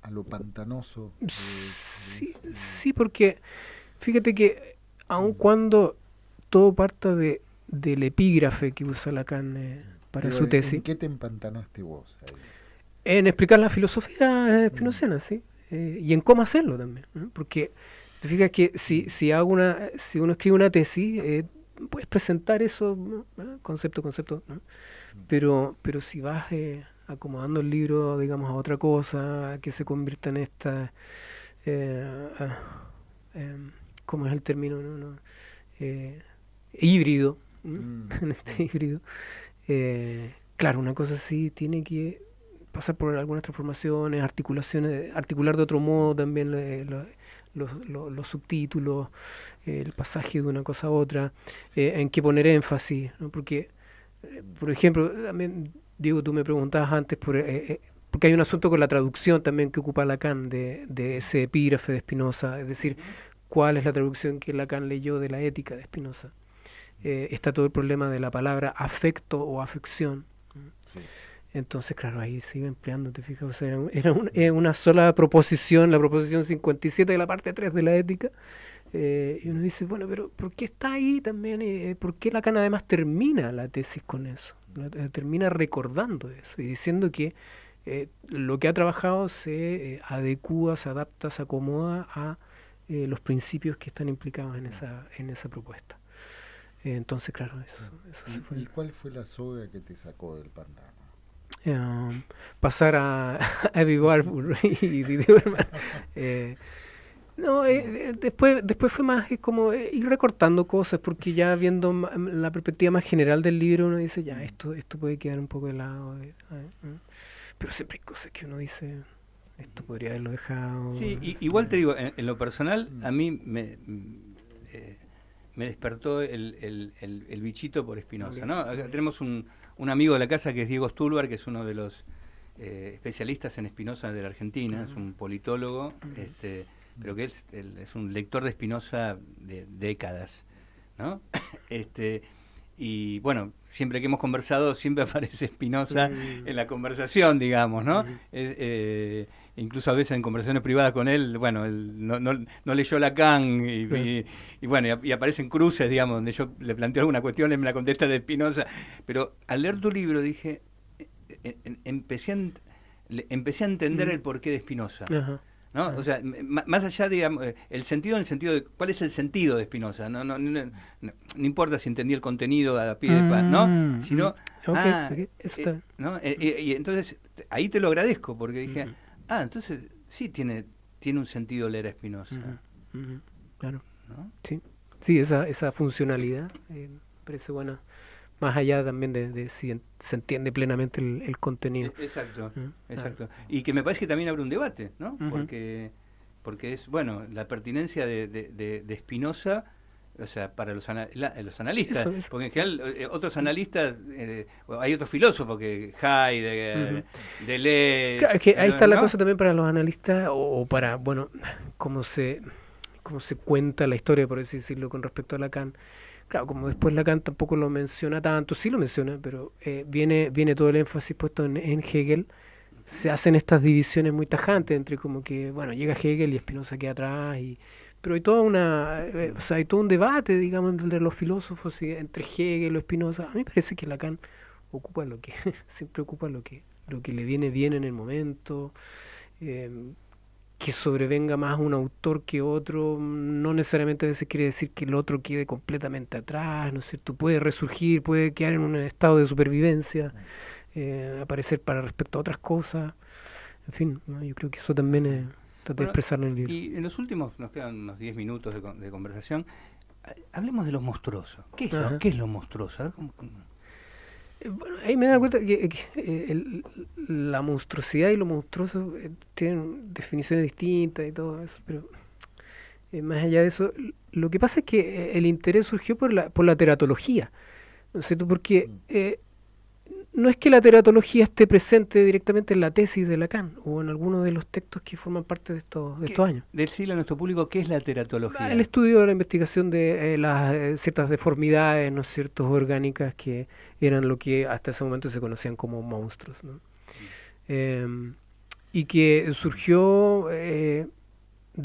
a lo pantanoso. Sí, porque fíjate que aun cuando todo parta del epígrafe que usa Lacan para su tesis. ¿En qué te empantanaste vos ahí? En explicar la filosofía spinociana, sí. Y en cómo hacerlo también. Porque te fijas que si uno escribe una tesis, puedes presentar eso, ¿no? Concepto, ¿no? Pero si vas acomodando el libro, digamos, a otra cosa, que se convierta en esta... ¿cómo es el término? ¿No? Híbrido. En este híbrido. Claro, una cosa así tiene que pasar por algunas transformaciones, articulaciones, articular de otro modo también los subtítulos, el pasaje de una cosa a otra, en qué poner énfasis, ¿no? Porque, por ejemplo, también, Diego, tú me preguntabas antes, porque hay un asunto con la traducción también que ocupa Lacan de ese epígrafe de Spinoza, es decir, cuál es la traducción que Lacan leyó de la ética de Spinoza. Está todo el problema de la palabra afecto o afección. Sí. Entonces, claro, ahí se iba empleando, te fijas, o sea, era una sola proposición, la proposición 57 de la parte 3 de la ética, y uno dice, bueno, pero ¿por qué está ahí también? ¿Por qué Lacan además termina la tesis con eso? Termina recordando eso y diciendo que lo que ha trabajado se adecúa, se adapta, se acomoda a los principios que están implicados en esa propuesta. Entonces, claro, eso fue. ¿Y cuál fue la soga que te sacó del pantano? Pasar a Abby Warburg y Didi Berman. Después fue más como ir recortando cosas, porque ya viendo la perspectiva más general del libro uno dice, ya, esto puede quedar un poco de lado. Pero siempre hay cosas que uno dice, esto podría haberlo dejado. Sí, igual te digo, en lo personal, a mí me despertó el bichito por Spinoza, ¿no? Acá tenemos un amigo de la casa que es Diego Stulbar, que es uno de los especialistas en Spinoza de la Argentina, es un politólogo, pero que es un lector de Spinoza de décadas, ¿no? Y bueno, siempre que hemos conversado, siempre aparece Spinoza en la conversación, digamos, ¿no? Incluso a veces en conversaciones privadas con él, bueno, él no leyó Lacan y bueno, y aparecen cruces, digamos, donde yo le planteo alguna cuestión, él me la contesta de Spinoza, pero al leer tu libro dije, empecé a entender el porqué de Spinoza. ¿No? O sea, más allá, digamos, el sentido en el sentido de cuál es el sentido de Spinoza, no importa si entendí el contenido a pie de ¿no? Sino, ¿no? Y entonces ahí te lo agradezco porque dije, entonces sí tiene un sentido leer a Spinoza. Claro. ¿No? Sí, esa funcionalidad parece buena. Más allá también de si se entiende plenamente el contenido. Exacto. Y que me parece que también abre un debate, ¿no? Porque es, bueno, la pertinencia de Spinoza, o sea, para los analistas. Eso. Porque en general otros analistas, hay otros filósofos que Heidegger, Deleuze... Claro, es que ahí está la cosa también para los analistas, o para, bueno, cómo se cuenta la historia, por así decirlo, con respecto a Lacan. Claro, como después Lacan tampoco lo menciona tanto, sí lo menciona, pero viene todo el énfasis puesto en Hegel. Se hacen estas divisiones muy tajantes entre como que, bueno, llega Hegel y Spinoza queda atrás, pero hay hay todo un debate, digamos, entre los filósofos entre Hegel o Spinoza. A mí me parece que Lacan ocupa siempre ocupa lo que le viene bien en el momento. Que sobrevenga más un autor que otro, no necesariamente a veces quiere decir que el otro quede completamente atrás, ¿no es cierto? Puede resurgir, puede quedar en un estado de supervivencia, aparecer para respecto a otras cosas, en fin, ¿no? Yo creo que eso también traté de expresarlo en el libro. Y en los últimos, nos quedan unos 10 minutos de conversación, hablemos de lo monstruoso. ¿Qué es lo monstruoso? Bueno, ahí me da cuenta la monstruosidad y lo monstruoso tienen definiciones distintas y todo eso, pero más allá de eso, lo que pasa es que el interés surgió por la teratología, ¿no es cierto? Porque no es que la teratología esté presente directamente en la tesis de Lacan o en algunos de los textos que forman parte de estos años. Decirle a nuestro público qué es la teratología. El estudio de la investigación de las ciertas deformidades, ¿no es cierto?, orgánicas que eran lo que hasta ese momento se conocían como monstruos, ¿no? Y que surgió de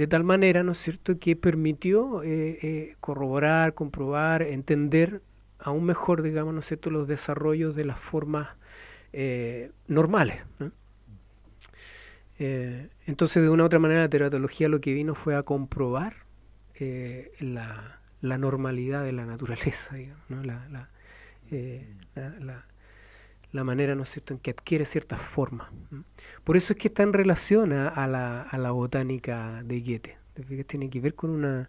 tal manera, ¿no es cierto?, que permitió corroborar, comprobar, entender aún mejor, digamos, ¿no es cierto?, los desarrollos de las formas normales, ¿no? Entonces, de una u otra manera, la teratología lo que vino fue a comprobar la normalidad de la naturaleza, digamos, ¿no? La manera, ¿no es cierto?, en que adquiere ciertas formas, ¿no? Por eso es que está en relación a la botánica de Goethe, que tiene que ver con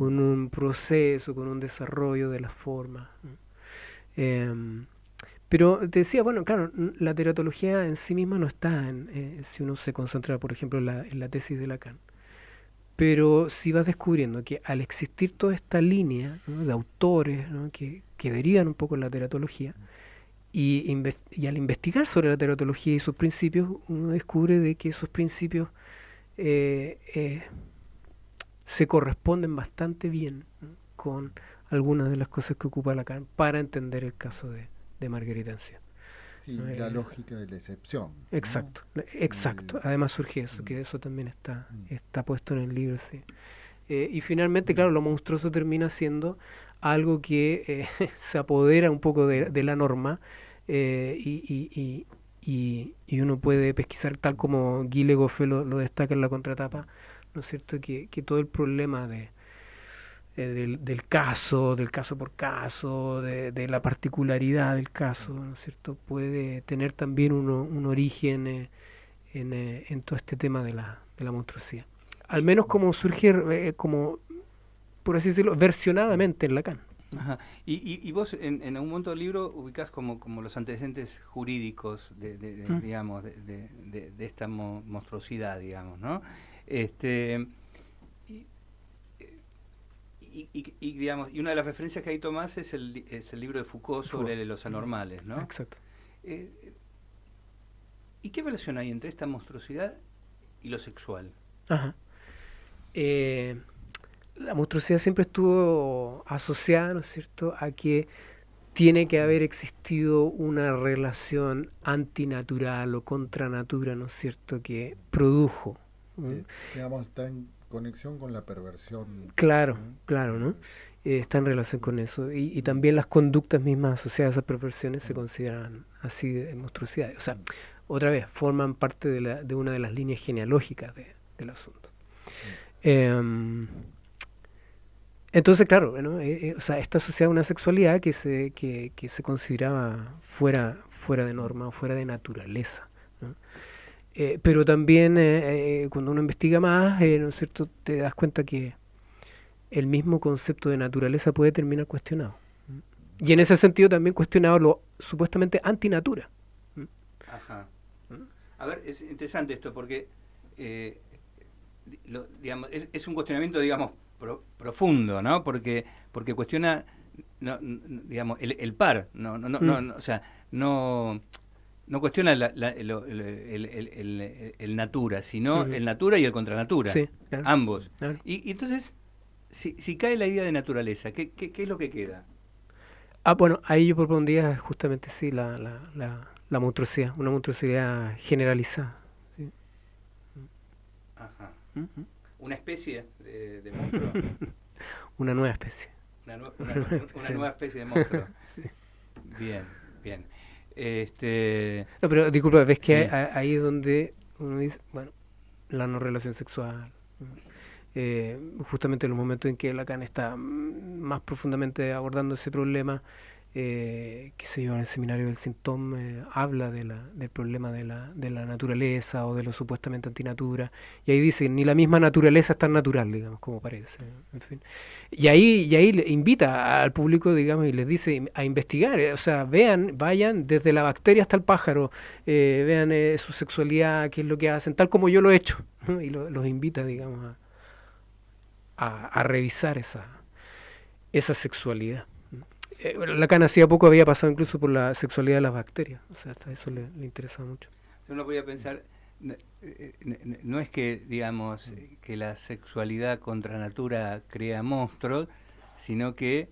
un proceso, con un desarrollo de las formas, ¿no? Pero te decía, bueno, claro, la teratología en sí misma no está si uno se concentra, por ejemplo, en la tesis de Lacan. Pero si vas descubriendo que al existir toda esta línea, ¿no?, de autores, ¿no?, que derivan un poco en la teratología, y al investigar sobre la teratología y sus principios, uno descubre de que esos principios se corresponden bastante bien, ¿no?, con algunas de las cosas que ocupa Lacan para entender el caso de Marguerite Ancieux. Sí, la lógica de la excepción, ¿no? Exacto. Además surge eso, que eso también está puesto en el libro, sí. Y finalmente, claro, lo monstruoso termina siendo algo que se apodera un poco de la norma, y uno puede pesquisar, tal como Guy Le Goffet lo destaca en la contratapa, ¿no es cierto?, que todo el problema del caso por caso, de la particularidad del caso, ¿no es cierto?, puede tener también un origen en todo este tema de la monstruosidad. Al menos como surge, como por así decirlo, versionadamente en Lacan. Ajá. Y vos en un momento del libro ubicás como los antecedentes jurídicos digamos, de esta monstruosidad, digamos, ¿no? Digamos, y una de las referencias que ahí tomás es el libro de Foucault sobre los anormales, ¿no? Exacto. ¿Y qué relación hay entre esta monstruosidad y lo sexual? Ajá. La monstruosidad siempre estuvo asociada, ¿no es cierto?, a que tiene que haber existido una relación antinatural o contra natura, ¿no es cierto?, que produjo. Sí, digamos, está en conexión con la perversión. Claro, ¿no? Está en relación con eso. Y también las conductas mismas asociadas a esas perversiones se consideran así de monstruosidades. O sea, otra vez, forman parte de una de las líneas genealógicas del asunto. Entonces, claro, ¿no? O sea, está asociada a una sexualidad que se consideraba fuera de norma o fuera de naturaleza, ¿no? Pero también cuando uno investiga más, ¿no es cierto?, te das cuenta que el mismo concepto de naturaleza puede terminar cuestionado. Y en ese sentido también cuestionado lo supuestamente antinatura. Ajá. A ver, es interesante esto porque digamos, es un cuestionamiento, digamos, profundo, ¿no? Porque cuestiona, digamos, el par, o sea, no cuestiona el natura, sino el natura y el contranatura, sí, claro, ambos. Claro. Y entonces, si cae la idea de naturaleza, ¿qué es lo que queda? Bueno, ahí yo propondría justamente sí la monstruosidad, una monstruosidad generalizada. ¿Sí? Ajá. ¿Una especie de monstruo? Una nueva especie. Una nueva especie de monstruo. Sí. Bien. No, pero disculpa, ves que sí. ahí es donde uno dice, bueno, la no relación sexual, justamente en los momentos en que Lacan está más profundamente abordando ese problema, qué sé yo, en el seminario del Sintón habla del problema de la naturaleza o de lo supuestamente antinatura, y ahí dice, ni la misma naturaleza es tan natural, digamos, como parece, en fin. Y ahí le invita al público, digamos, y les dice a investigar, o sea, vayan desde la bacteria hasta el pájaro, vean su sexualidad, qué es lo que hacen, tal como yo lo he hecho, ¿no? Y los invita, digamos, a revisar esa sexualidad. Lacan hacía poco había pasado incluso por la sexualidad de las bacterias, o sea, hasta eso le interesaba mucho. Uno podría pensar, no es que, digamos, que la sexualidad contra natura crea monstruos, sino que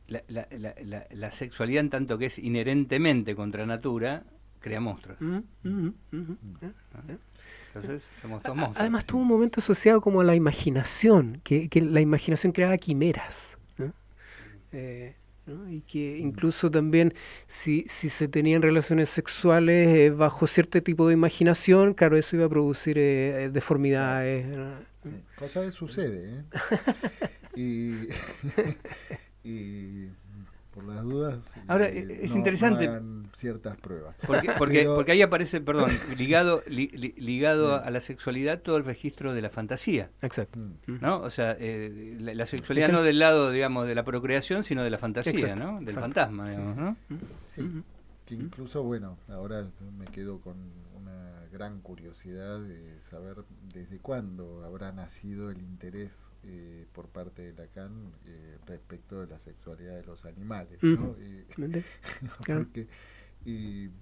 la sexualidad, en tanto que es inherentemente contra natura, crea monstruos. Entonces, somos todos monstruos. Además, tuvo un momento asociado como a la imaginación, que la imaginación creaba quimeras, ¿no? ¿No? Y que incluso también si se tenían relaciones sexuales bajo cierto tipo de imaginación, claro, eso iba a producir deformidades. Claro. Sí. Cosa que sucede, y por las dudas ahora es interesante, no hagan ciertas pruebas porque ahí aparece, perdón, ligado a la sexualidad todo el registro de la fantasía. Exacto. ¿No? O sea, la sexualidad no del lado, digamos, de la procreación, sino de la fantasía. Exacto. ¿No? Del fantasma, digamos, ¿no? Sí, que incluso, bueno, ahora me quedo con una gran curiosidad de saber desde cuándo habrá nacido el interés por parte de Lacan respecto de la sexualidad de los animales, ¿no? Porque, en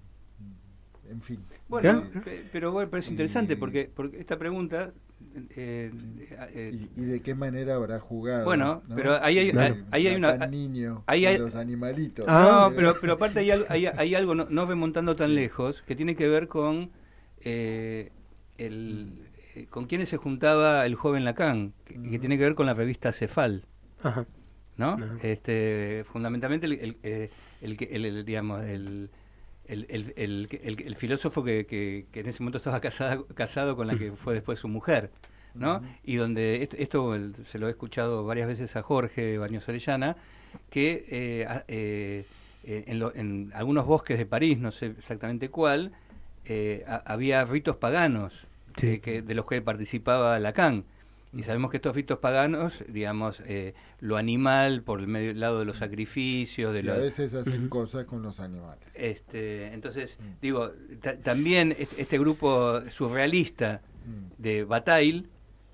fin. Bueno, pero es interesante porque esta pregunta... ¿Y de qué manera habrá jugado? Bueno, ¿no? pero ahí hay una... niño hay los animalitos. No, pero aparte hay algo, no remontando tan lejos, que tiene que ver con... con quienes se juntaba el joven Lacan, que tiene que ver con la revista Cefal. Ajá. ¿No? Ajá. Fundamentalmente el filósofo que en ese momento estaba casado con la que fue después su mujer, ¿no? Y donde esto se lo he escuchado varias veces a Jorge Baños Orellana, que en algunos bosques de París, no sé exactamente cuál, había ritos paganos, sí, de los que participaba Lacan. Y sabemos que estos ritos paganos, digamos, lo animal por el lado de los sacrificios, a veces hacen cosas con los animales. Entonces, digo, también este grupo surrealista de Bataille,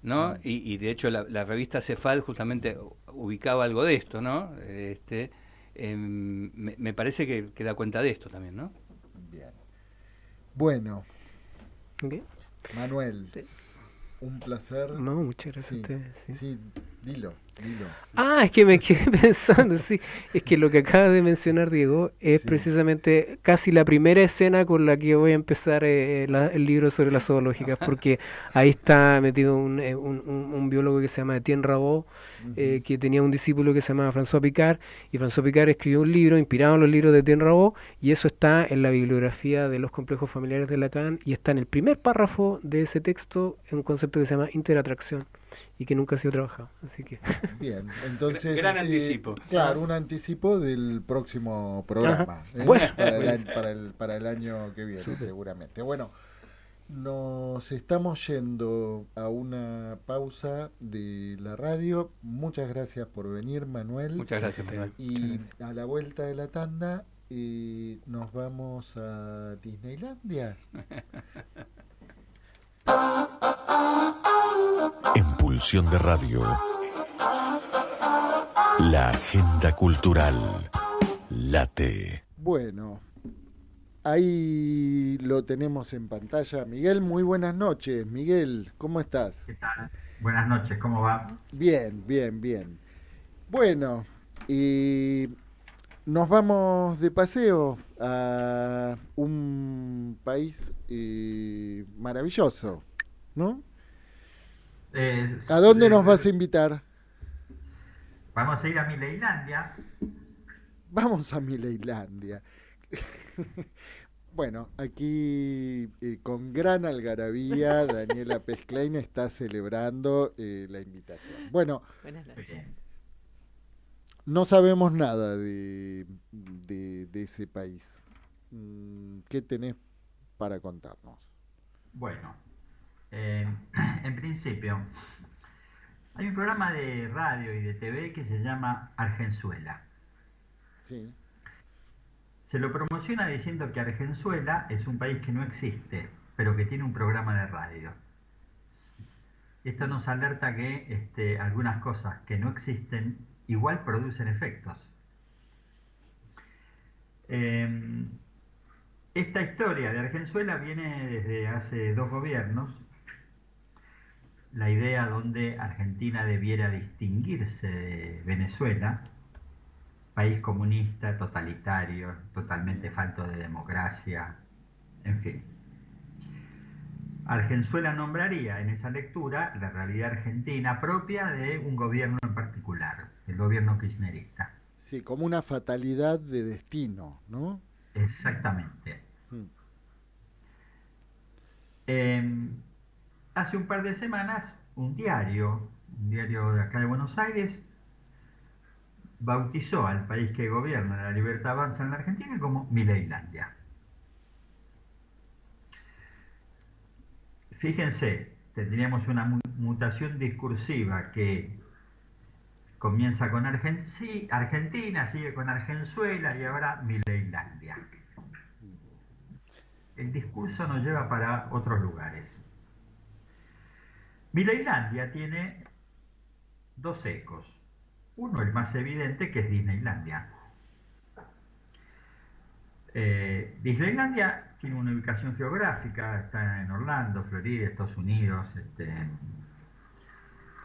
¿no? Y de hecho la revista Cefal justamente ubicaba algo de esto, ¿no? Me parece que da cuenta de esto también, ¿no? Bien. Bueno, ¿Okay? Manuel. Sí. Un placer. No, muchas gracias a ustedes. Sí, dilo. Es que me quedé pensando, sí. Es que lo que acaba de mencionar Diego es precisamente casi la primera escena con la que voy a empezar el libro sobre las zoológicas, porque ahí está metido un biólogo que se llama Etienne Rabot, que tenía un discípulo que se llamaba François Picard, y François Picard escribió un libro inspirado en los libros de Etienne Rabot, y eso está en la bibliografía de los complejos familiares de Lacan, y está en el primer párrafo de ese texto, en un concepto que se llama interatracción, y que nunca ha sido trabajado, así que... Bien, entonces... Gran anticipo. Claro, un anticipo del próximo programa, bueno, para el año que viene, seguramente. Bueno, nos estamos yendo a una pausa de la radio. Muchas gracias por venir, Manuel. Muchas gracias, Manuel. Y a la vuelta de la tanda nos vamos a Disneylandia. En Pulsión de Radio, la agenda cultural late. Bueno, ahí lo tenemos en pantalla. Miguel, muy buenas noches. Miguel, ¿cómo estás? ¿Qué tal? Buenas noches, ¿cómo va? Bien. Bueno, nos vamos de paseo a un país maravilloso, ¿no? ¿A dónde nos vas a invitar? Vamos a ir a Mileilandia. Vamos a Mileilandia. Bueno, aquí con gran algarabía Daniela Pesclain está celebrando la invitación. Bueno, buenas noches. No sabemos nada de ese país. ¿Qué tenés para contarnos? Bueno, eh, en principio, hay un programa de radio y de TV que se llama Argenzuela. Sí. Se lo promociona diciendo que Argenzuela es un país que no existe, pero que tiene un programa de radio. Esto nos alerta que algunas cosas que no existen igual producen efectos. Eh, Esta historia de Argenzuela viene desde hace 2 gobiernos. La idea donde Argentina debiera distinguirse de Venezuela, país comunista, totalitario, totalmente falto de democracia, en fin. Argenzuela nombraría en esa lectura la realidad argentina propia de un gobierno en particular, el gobierno kirchnerista. Sí, como una fatalidad de destino, ¿no? Exactamente. Mm. Eh, Hace un par de semanas, un diario de acá de Buenos Aires, bautizó al país que gobierna la libertad avanza en la Argentina como Mileilandia. Fíjense, tendríamos una mutación discursiva que comienza con Argentina, sigue con Argenzuela y ahora Mileilandia. El discurso nos lleva para otros lugares. Mileilandia tiene dos ecos. Uno, el más evidente, que es Disneylandia. Disneylandia tiene una ubicación geográfica, está en Orlando, Florida, Estados Unidos. Sí.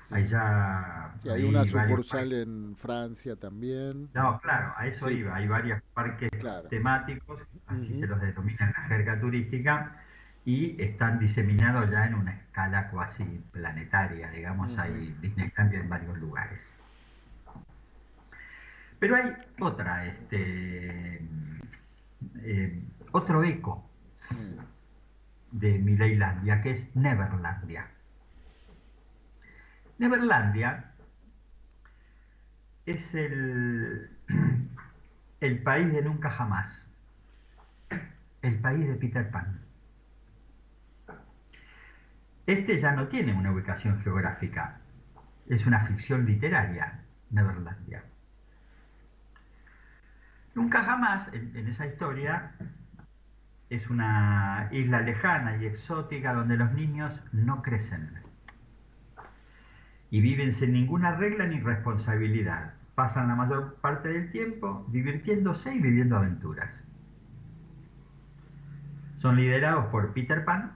Allá Sí, hay una varios sucursal parques. en Francia también. No, claro, a eso Sí, iba. Hay varios parques claro. temáticos, así se Ujú, los denomina en la jerga turística, y están diseminados ya en una escala cuasi planetaria, digamos, ujú. hay Disneylandia en varios lugares. Pero hay otro eco Mm. de Mileilandia, que es Neverlandia. Neverlandia es el país de nunca jamás, el país de Peter Pan. Este ya no tiene una ubicación geográfica, es una ficción literaria, Neverlandia. Nunca jamás, en esa historia, es una isla lejana y exótica donde los niños no crecen y viven sin ninguna regla ni responsabilidad. Pasan la mayor parte del tiempo divirtiéndose y viviendo aventuras. Son liderados por Peter Pan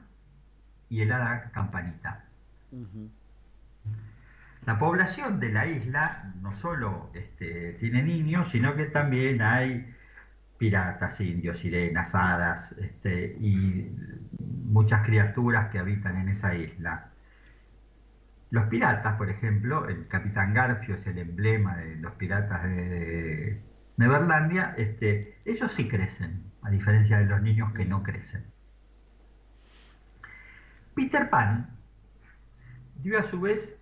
y el hada Campanita. Ujú. La población de la isla no solo tiene niños, sino que también hay piratas, indios, sirenas, hadas y muchas criaturas que habitan en esa isla. Los piratas, por ejemplo, el Capitán Garfio es el emblema de los piratas de Neverlandia, ellos sí crecen, a diferencia de los niños que no crecen. Peter Pan dio a su vez,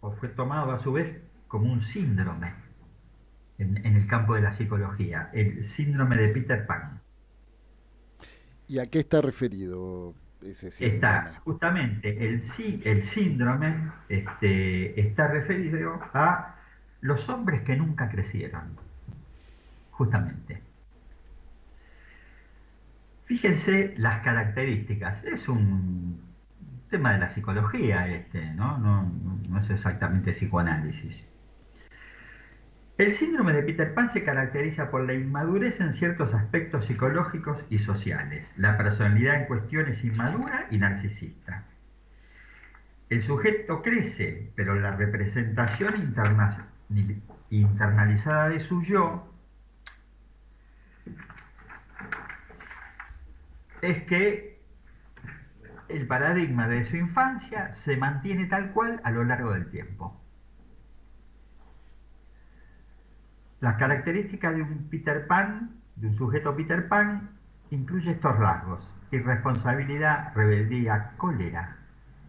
o fue tomado a su vez, como un síndrome en el campo de la psicología, el síndrome de Peter Pan. ¿Y a qué está referido ese Está síndrome? justamente el síndrome está referido a los hombres que nunca crecieron, justamente. Fíjense las características, es un tema de la psicología ¿no? No es exactamente psicoanálisis. El síndrome de Peter Pan se caracteriza por la inmadurez en ciertos aspectos psicológicos y sociales. La personalidad en cuestión es inmadura y narcisista. El sujeto crece, pero la representación internalizada de su yo es que el paradigma de su infancia se mantiene tal cual a lo largo del tiempo. Las características de un Peter Pan, de un sujeto Peter Pan, incluye estos rasgos: irresponsabilidad, rebeldía, cólera,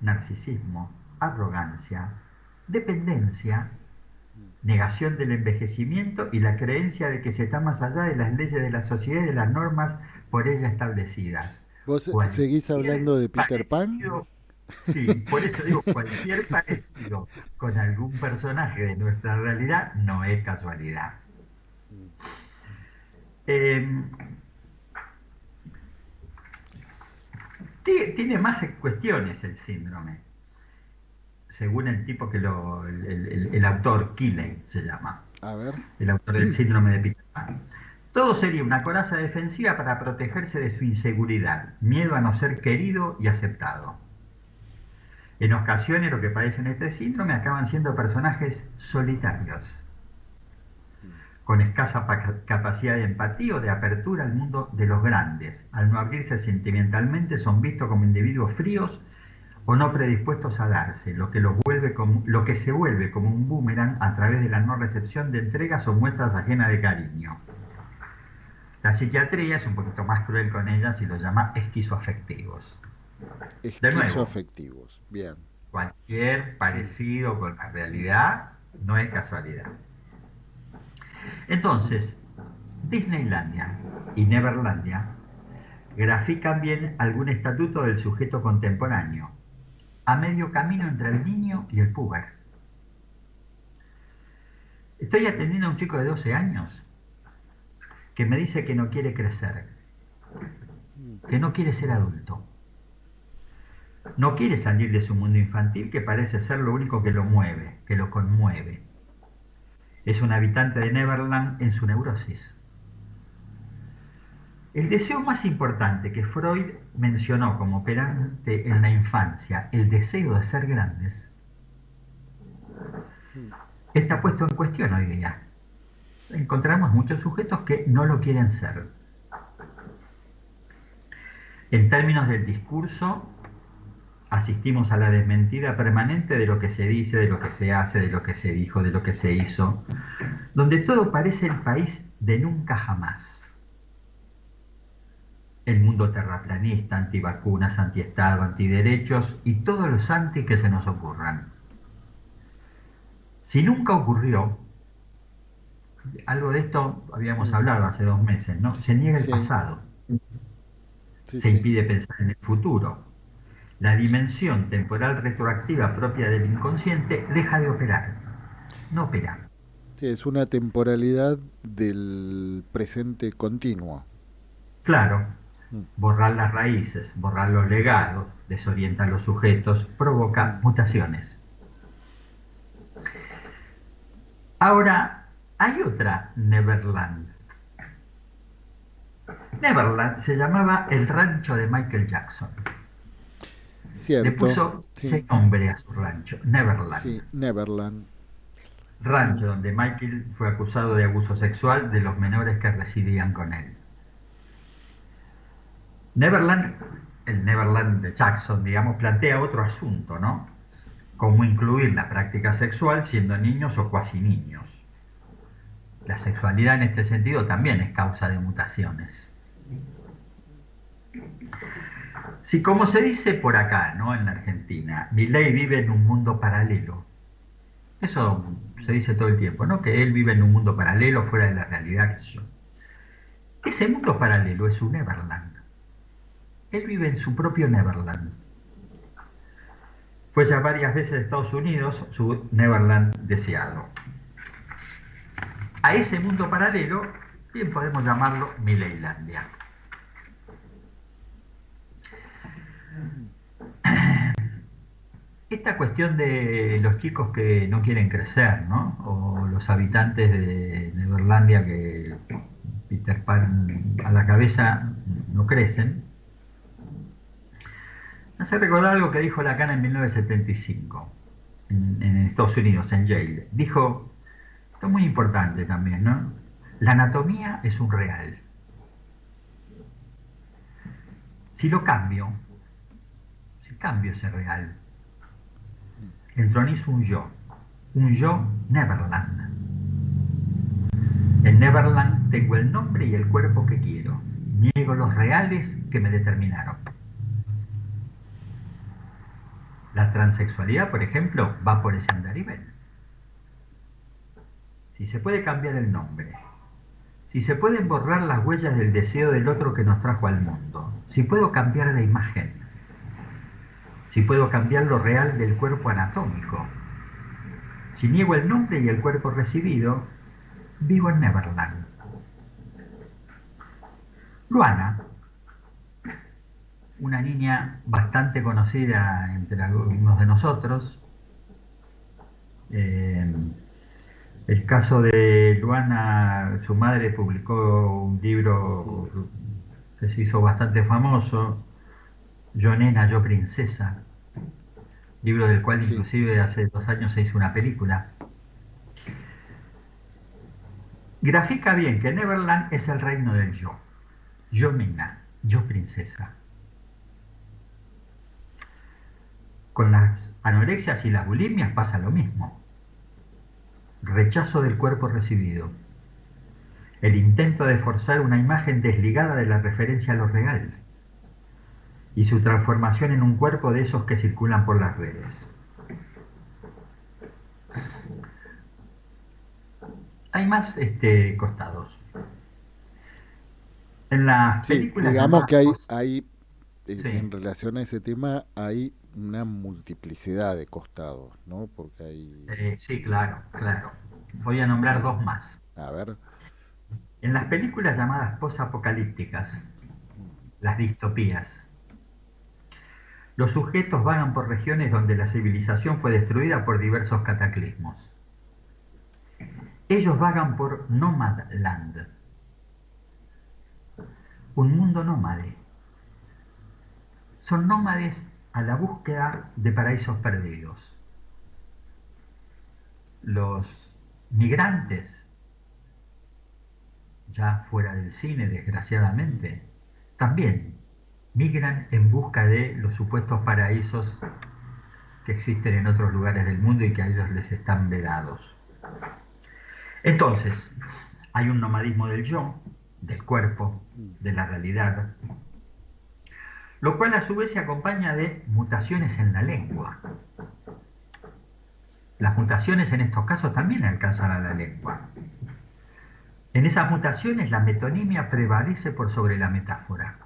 narcisismo, arrogancia, dependencia, negación del envejecimiento y la creencia de que se está más allá de las leyes de la sociedad y de las normas por ella establecidas. ¿Vos seguís Cualquier hablando de Peter Pan? parecido, sí, por eso digo, cualquier parecido con algún personaje de nuestra realidad no es casualidad. Tiene más cuestiones el síndrome, según el tipo que el autor, Keeley se llama, A ver. el autor del síndrome de Peter Pan. Todo sería una coraza defensiva para protegerse de su inseguridad, miedo a no ser querido y aceptado. En ocasiones, lo que padecen este síndrome acaban siendo personajes solitarios, con escasa capacidad de empatía o de apertura al mundo de los grandes. Al no abrirse sentimentalmente, son vistos como individuos fríos o no predispuestos a darse, lo que se vuelve como un boomerang a través de la no recepción de entregas o muestras ajenas de cariño. La psiquiatría es un poquito más cruel con ellas y los llama esquizoafectivos. Esquizoafectivos, bien. Cualquier parecido con la realidad no es casualidad. Entonces, Disneylandia y Neverlandia grafican bien algún estatuto del sujeto contemporáneo, a medio camino entre el niño y el puber. Estoy atendiendo a un chico de 12 años que me dice que no quiere crecer, que no quiere ser adulto. No quiere salir de su mundo infantil, que parece ser lo único que lo mueve, que lo conmueve. Es un habitante de Neverland en su neurosis. El deseo más importante que Freud mencionó como operante en la infancia, el deseo de ser grandes, está puesto en cuestión hoy día. Encontramos muchos sujetos que no lo quieren ser. En términos del discurso, asistimos a la desmentida permanente de lo que se dice, de lo que se hace, de lo que se dijo, de lo que se hizo, donde todo parece el país de nunca jamás. El mundo terraplanista, antivacunas, antiestado, antiderechos y todos los anti que se nos ocurran. Si nunca ocurrió, algo de esto habíamos hablado hace 2 meses, ¿no? Se niega el pasado, se impide pensar en el futuro. La dimensión temporal retroactiva propia del inconsciente deja de operar, no opera. Sí, es una temporalidad del presente continuo. Claro, borrar las raíces, borrar los legados, desorienta a los sujetos, provoca mutaciones. Ahora, hay otra Neverland. Neverland se llamaba el rancho de Michael Jackson. Cierto. Le puso ese nombre a su rancho, Neverland. Sí, Neverland. Rancho donde Michael fue acusado de abuso sexual de los menores que residían con él. Neverland, el Neverland de Jackson, digamos, plantea otro asunto, ¿no? Cómo incluir la práctica sexual siendo niños o cuasi niños. La sexualidad en este sentido también es causa de mutaciones. Si, como se dice por acá, ¿no?, en la Argentina, Milei vive en un mundo paralelo. Eso se dice todo el tiempo, ¿no? Que él vive en un mundo paralelo, fuera de la realidad, qué sé yo. Ese mundo paralelo es su Neverland. Él vive en su propio Neverland. Fue ya varias veces a Estados Unidos, su Neverland deseado. A ese mundo paralelo, bien podemos llamarlo Mileilandia. Esta cuestión de los chicos que no quieren crecer, ¿no? O los habitantes de Neverlandia que Peter Pan a la cabeza no crecen, me hace recordar algo que dijo Lacan en 1975 en Estados Unidos, en Yale. Dijo, esto es muy importante también, ¿no? La anatomía es un real. Si cambio ese real, entronizo un yo Neverland. En Neverland tengo el nombre y el cuerpo que quiero. Niego los reales que me determinaron. La transexualidad, por ejemplo, va por ese andarivel. si se puede cambiar el nombre, si se pueden borrar las huellas del deseo del otro que nos trajo al mundo, si puedo cambiar la imagen, si puedo cambiar lo real del cuerpo anatómico, si niego el nombre y el cuerpo recibido, vivo en Neverland. Luana, una niña bastante conocida entre algunos de nosotros, el caso de Luana, su madre publicó un libro que se hizo bastante famoso, Yo Nena, Yo Princesa, libro del cual inclusive hace 2 años se hizo una película. Grafica bien que Neverland es el reino del yo. Yo nena, yo princesa. Con las anorexias y las bulimias pasa lo mismo. Rechazo del cuerpo recibido. El intento de forzar una imagen desligada de la referencia a lo real. Y su transformación en un cuerpo de esos que circulan por las redes. Hay más costados. En las películas digamos que llamadas hay sí. En relación a ese tema hay una multiplicidad de costados, ¿no? Porque hay... Sí, claro, claro. Voy a nombrar 2 más. A ver. En las películas llamadas posapocalípticas, las distopías, los sujetos vagan por regiones donde la civilización fue destruida por diversos cataclismos. Ellos vagan por Nomadland, un mundo nómade. Son nómades a la búsqueda de paraísos perdidos. Los migrantes, ya fuera del cine desgraciadamente, también migran en busca de los supuestos paraísos que existen en otros lugares del mundo y que a ellos les están vedados. Entonces, hay un nomadismo del yo, del cuerpo, de la realidad, lo cual a su vez se acompaña de mutaciones en la lengua. Las mutaciones en estos casos también alcanzan a la lengua. En esas mutaciones la metonimia prevalece por sobre la metáfora.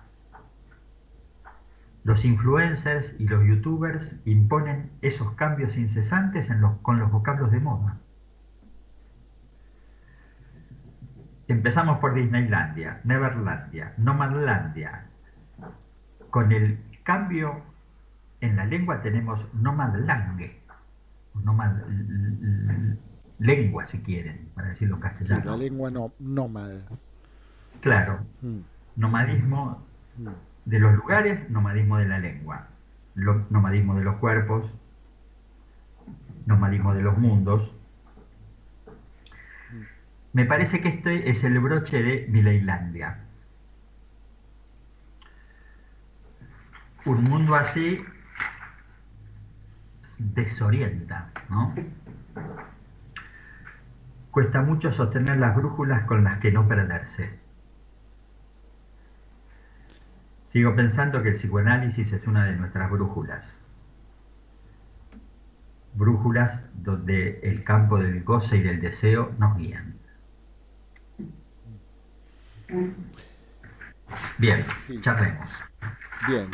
Los influencers y los youtubers imponen esos cambios incesantes con los vocablos de moda. Empezamos por Disneylandia, Neverlandia, Nomadlandia. Con el cambio en la lengua tenemos Nomadlangue, lengua si quieren, para decirlo en castellano. Sí, la lengua nómada. Claro, nomadismo de los lugares, nomadismo de la lengua, nomadismo de los cuerpos, nomadismo de los mundos. Me parece que este es el broche de Disneylandia. Un mundo así desorienta, ¿no? Cuesta mucho sostener las brújulas con las que no perderse. Sigo pensando que el psicoanálisis es una de nuestras brújulas. Brújulas donde el campo del goce y del deseo nos guían. Bien, sí. charlemos. Bien.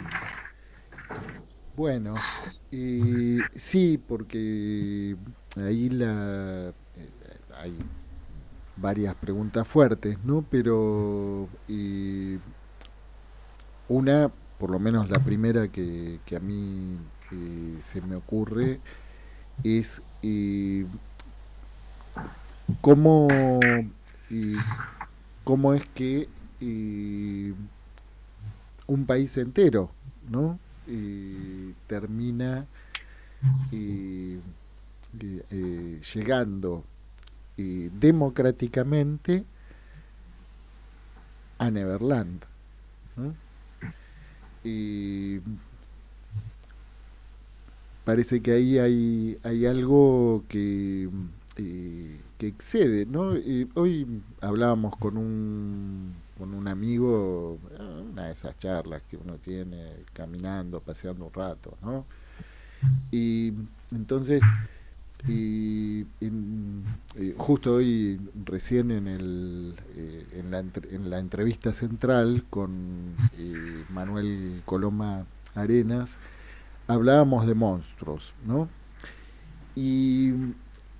Bueno, sí, porque ahí hay varias preguntas fuertes, ¿no? Pero una, por lo menos la primera que a mí se me ocurre, es cómo, cómo es que un país entero, ¿no? Termina llegando democráticamente a Neverland, ¿no? Parece que ahí hay algo que excede, ¿no? Hoy hablábamos con un amigo, una de esas charlas que uno tiene caminando, paseando un rato, ¿no? Y entonces justo hoy, recién en la entrevista central con Manuel Coloma Arenas, hablábamos de monstruos, ¿no? Y,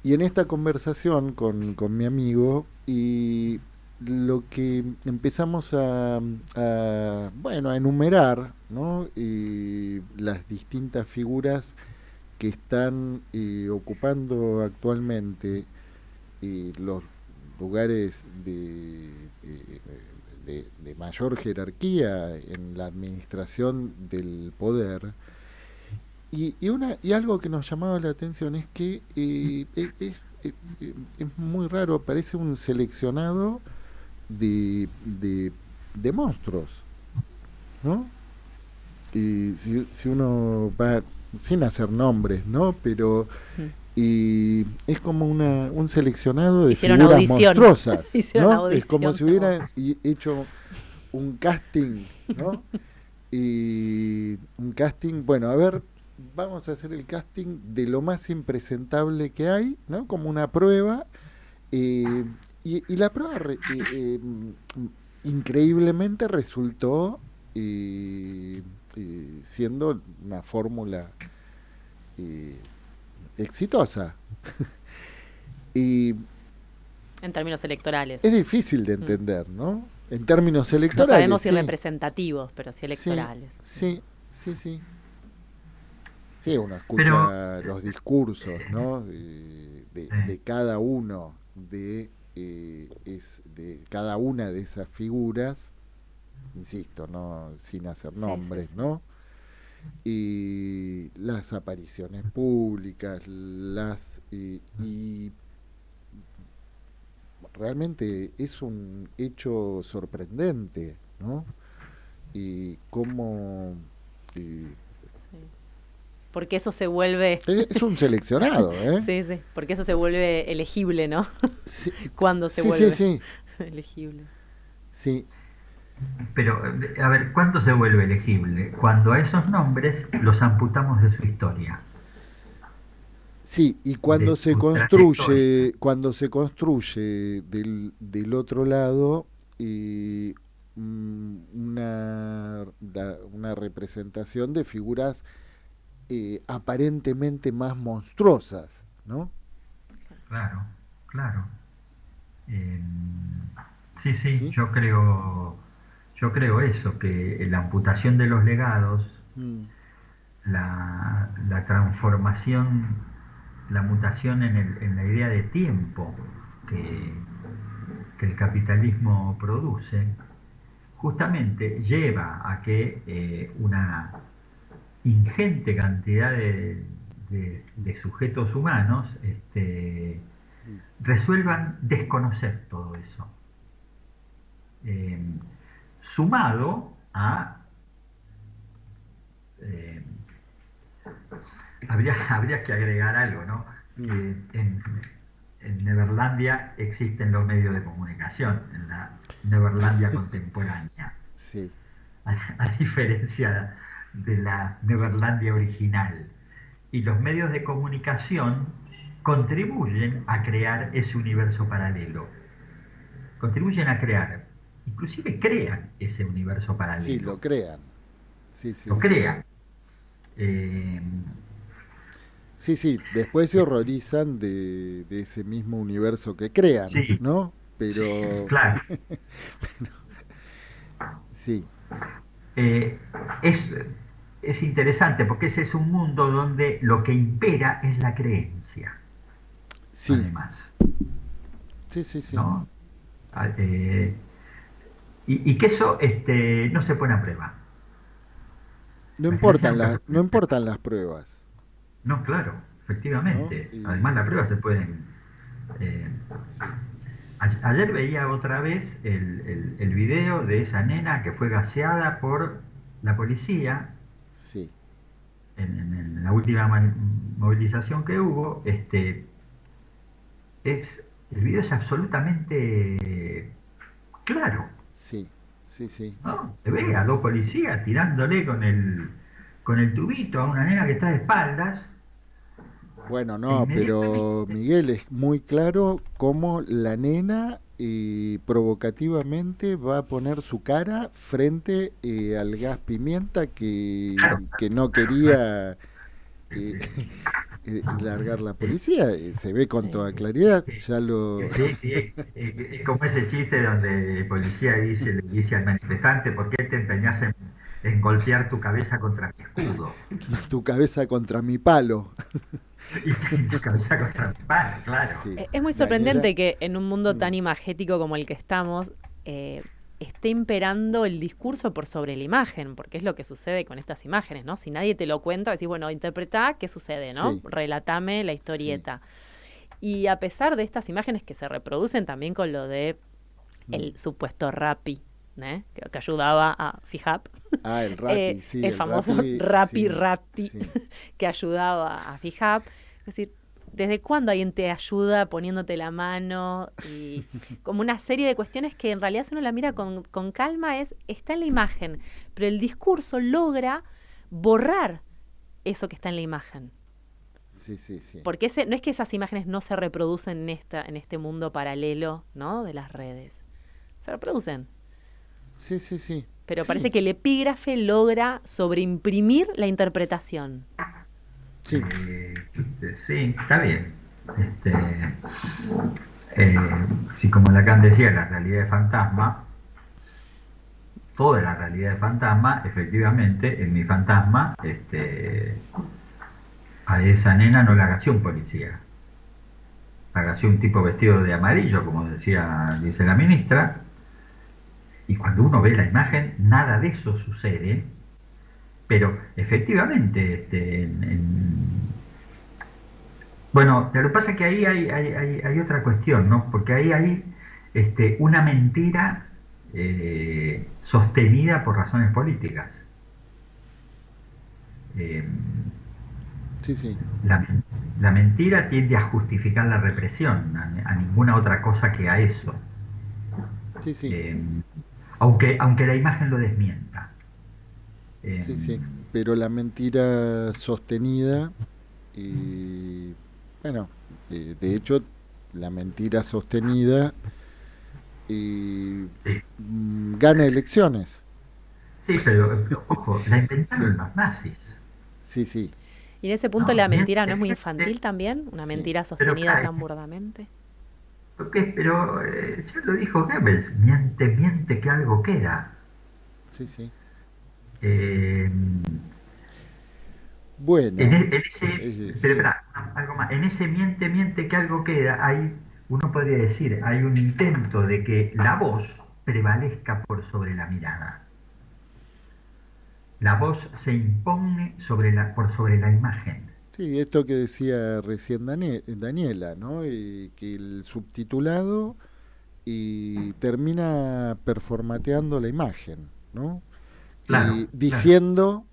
y en esta conversación con mi amigo, y lo que empezamos bueno, a enumerar, ¿no? Las distintas figuras que están ocupando actualmente los lugares de mayor jerarquía en la administración del poder. Y algo que nos llamaba la atención es que es muy raro, parece un seleccionado de monstruos, ¿no? Y si uno va, sin hacer nombres, ¿no? Pero es como un seleccionado de Hicieron figuras audición. monstruosas, Hicieron ¿no? audición, Es como si hubiera hecho un casting, ¿no? Y un casting, bueno, a ver, vamos a hacer el casting de lo más impresentable que hay, ¿no? Como una prueba. Y la prueba increíblemente resultó siendo una fórmula exitosa. Y En términos electorales. es difícil de entender, ¿no? En términos No electorales. sabemos si sí. representativos, pero sí electorales. Sí. Sí, uno escucha los discursos, ¿no? De cada uno de cada una de esas figuras, insisto, no, sin hacer nombres, sí. ¿no? Y las apariciones públicas, y realmente es un hecho sorprendente, ¿no? Y cómo Porque eso se vuelve... es un seleccionado, ¿eh? Sí, porque eso se vuelve elegible, ¿no? Sí, Cuando se vuelve sí. elegible. Sí, Pero, a ver, ¿cuándo se vuelve elegible? Cuando a esos nombres los amputamos de su historia. sí, y cuando De se su construye, trayectoria. cuando se construye del otro lado una representación de figuras aparentemente más monstruosas, ¿no? Claro. Eh, sí, ¿Sí? yo creo eso, que la amputación de los legados, Mm, la transformación, la mutación en la idea de tiempo que el capitalismo produce, justamente lleva a que una ingente cantidad de sujetos humanos mm, resuelvan desconocer todo eso. Sumado a... habría que agregar algo, ¿no? Que en Neverlandia existen los medios de comunicación, en la Neverlandia contemporánea, sí, a diferencia de la Neverlandia original. Y los medios de comunicación contribuyen a crear ese universo paralelo. Contribuyen a crear, inclusive crean ese universo paralelo. sí, lo crean. Sí. Lo crean. Eh, Sí, después se horrorizan de ese mismo universo que crean, sí, ¿no? Pero claro. sí, Eh, es interesante porque ese es un mundo donde lo que impera es la creencia, sí, además, sí. ¿no? Y que eso no se pone a prueba. No La creencia importan nunca se no pone a prueba. importan las pruebas, No, claro, ¿no? efectivamente. Además, las pruebas se pueden... eh, Sí, ayer veía otra vez el video de esa nena que fue gaseada por la policía sí, en la última movilización que hubo. El video es absolutamente claro, sí. ¿no? Se ve a dos policías tirándole con el tubito a una nena que está de espaldas Bueno, no, pero Miguel, es muy claro cómo la nena provocativamente va a poner su cara frente al gas pimienta Claro, que no quería eh, largar la policía. Se ve con Sí. toda claridad, ya lo... sí, sí, es como ese chiste donde el policía le dice al manifestante, ¿por qué te empeñas en golpear tu cabeza contra mi escudo? tu cabeza contra mi palo. Y tu cabeza contra mi palo, claro. Sí, Es muy Daniela. sorprendente que en un mundo tan Mm, imagético como el que estamos, esté imperando el discurso por sobre la imagen, porque es lo que sucede con estas imágenes, ¿no? Si nadie te lo cuenta, decís, bueno, interpretá qué sucede, ¿no? sí, Relatame la sí. historieta. Y a pesar de estas imágenes que se reproducen también con lo de Mm. el supuesto Rappi, que ayudaba a FIJAP, Ah, el Rappi, sí, el el famoso Rappi, Rappi sí, Rapti sí. que ayudaba a FIJAP. Es decir, ¿desde cuándo alguien te ayuda poniéndote la mano? Y como una serie de cuestiones que en realidad si uno la mira con calma está en la imagen, pero el discurso logra borrar eso que está en la imagen. Sí, sí, sí. Porque no es que esas imágenes no se reproducen en este mundo paralelo, ¿no? De las redes. Se reproducen. Sí, sí, sí. Pero Sí, parece que el epígrafe logra sobreimprimir la interpretación. sí. Sí, está bien. Este, eh, si como Lacan decía, la realidad es fantasma, toda la realidad es fantasma, efectivamente, en mi fantasma, a esa nena no la agació un policía, la agació un tipo vestido de amarillo, como dice la ministra, y cuando uno ve la imagen, nada de eso sucede, pero efectivamente, bueno, lo que pasa es que ahí hay otra cuestión, ¿no? Porque ahí hay una mentira sostenida por razones políticas. Eh, Sí, sí, la, la mentira tiende a justificar la represión, a ninguna otra cosa que a eso. sí, sí, Eh, aunque la imagen lo desmienta. Eh, sí, sí. Pero la mentira sostenida, y bueno, de hecho, la mentira sostenida sí, gana elecciones. sí, pero ojo, la inventaron Sí, los nazis. sí, sí, Y en ese punto No, la mentira no es muy miente, infantil también, una sí, mentira pero sostenida claro, tan burdamente. pero ya lo dijo Goebbels, miente, miente que algo queda. sí, sí. Eh, Bueno, en ese, pero sí, espera, algo más, en ese miente, miente que algo queda, uno podría decir, hay un intento de que la voz prevalezca por sobre la mirada. La voz se impone por sobre la imagen. sí, esto que decía recién Daniela, ¿no? Que el subtitulado termina performateando la imagen, ¿no? Y Claro, claro, diciendo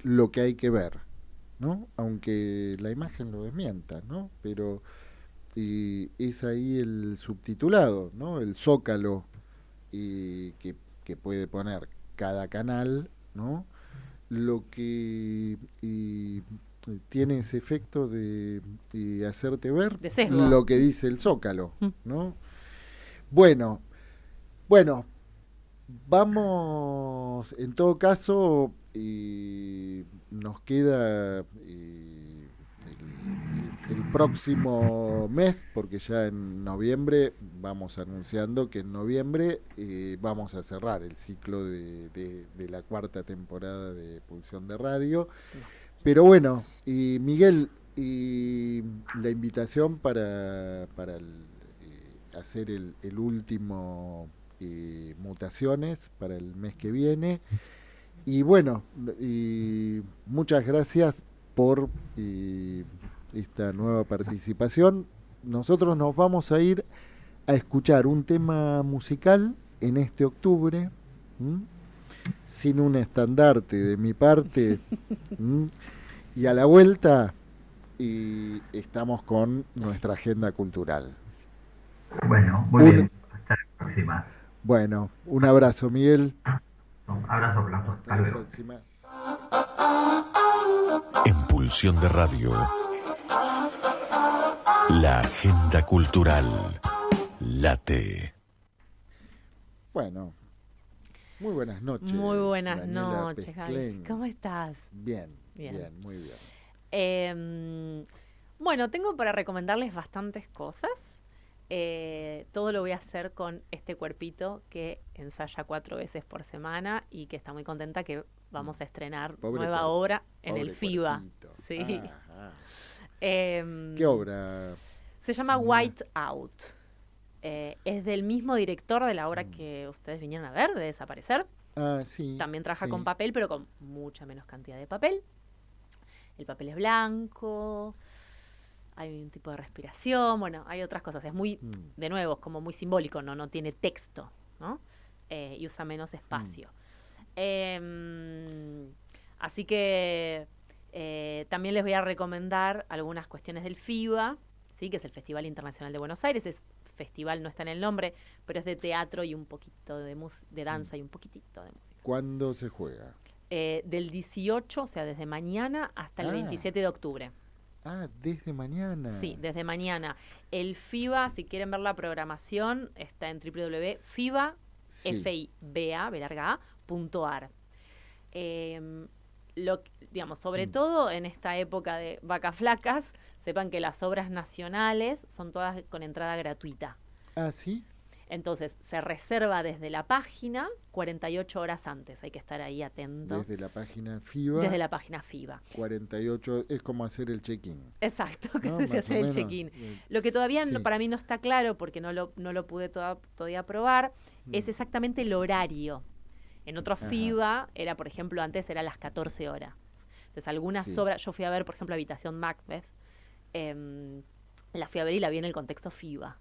lo que hay que ver, ¿no? Aunque la imagen lo desmienta, ¿no? Pero es ahí el subtitulado, ¿no? El zócalo que puede poner cada canal, ¿no? Lo que tiene ese efecto de hacerte ver De sesgo. lo que dice el zócalo, Mm. ¿no? Bueno, bueno, vamos, en todo caso, nos queda el próximo mes, porque ya en noviembre vamos anunciando que en noviembre vamos a cerrar el ciclo de la cuarta temporada de Pulsión de Radio. Pero bueno, Miguel, la invitación para hacer el último Mutaciones para el mes que viene. Y bueno, muchas gracias por esta nueva participación. Nosotros nos vamos a ir a escuchar un tema musical en este octubre, ¿m? Sin un estandarte de mi parte. ¿M? Y a la vuelta estamos con nuestra agenda cultural. bueno, muy bien. Hasta la próxima. Bueno, un abrazo, Miguel. Un abrazo, Blanco. Hasta Hasta la luego. próxima. En Pulsión de Radio, La agenda cultural. Late. Bueno, muy buenas noches. Muy buenas Daniela noches, Pesclen. Javi. ¿Cómo estás? Bien, Bien. bien, muy bien. Bueno, tengo para recomendarles bastantes cosas. Todo lo voy a hacer con este cuerpito que ensaya 4 veces por semana y que está muy contenta que vamos a estrenar nueva obra en el FIBA. Cuerpito. Sí. Ajá. Em, ¿Qué obra? Se llama White Out. Es del mismo director de la obra que ustedes vinieron a ver, de Desaparecer. Sí. También trabaja sí. con papel, pero con mucha menos cantidad de papel. El papel es blanco, hay un tipo de respiración, bueno, hay otras cosas. Es muy, de nuevo, es como muy simbólico, no tiene texto, ¿no? Y usa menos espacio. Así que también les voy a recomendar algunas cuestiones del FIBA, ¿sí? Que es el Festival Internacional de Buenos Aires. Es festival, no está en el nombre, pero es de teatro y un poquito de danza y un poquitito de música. ¿Cuándo se juega? Del 18, o sea, desde mañana hasta el 27 de octubre. Desde mañana. Sí, desde mañana. El FIBA, si quieren ver la programación, está en www.fiba.ar. Digamos, sobre todo en esta época de vacas flacas, sepan que las obras nacionales son todas con entrada gratuita. ¿Sí? Entonces, se reserva desde la página 48 horas antes. Hay que estar ahí atento. Desde la página FIBA. Desde la página FIBA. 48, es como hacer el check-in. Exacto, ¿No? que se hace el check-in. Lo que todavía para mí no está claro, porque no lo pude todavía probar, es exactamente el horario. En otro FIBA era, por ejemplo, antes era las 14 horas. Entonces, algunas obras, yo fui a ver, por ejemplo, Habitación Macbeth, la fui a ver y la vi en el contexto FIBA.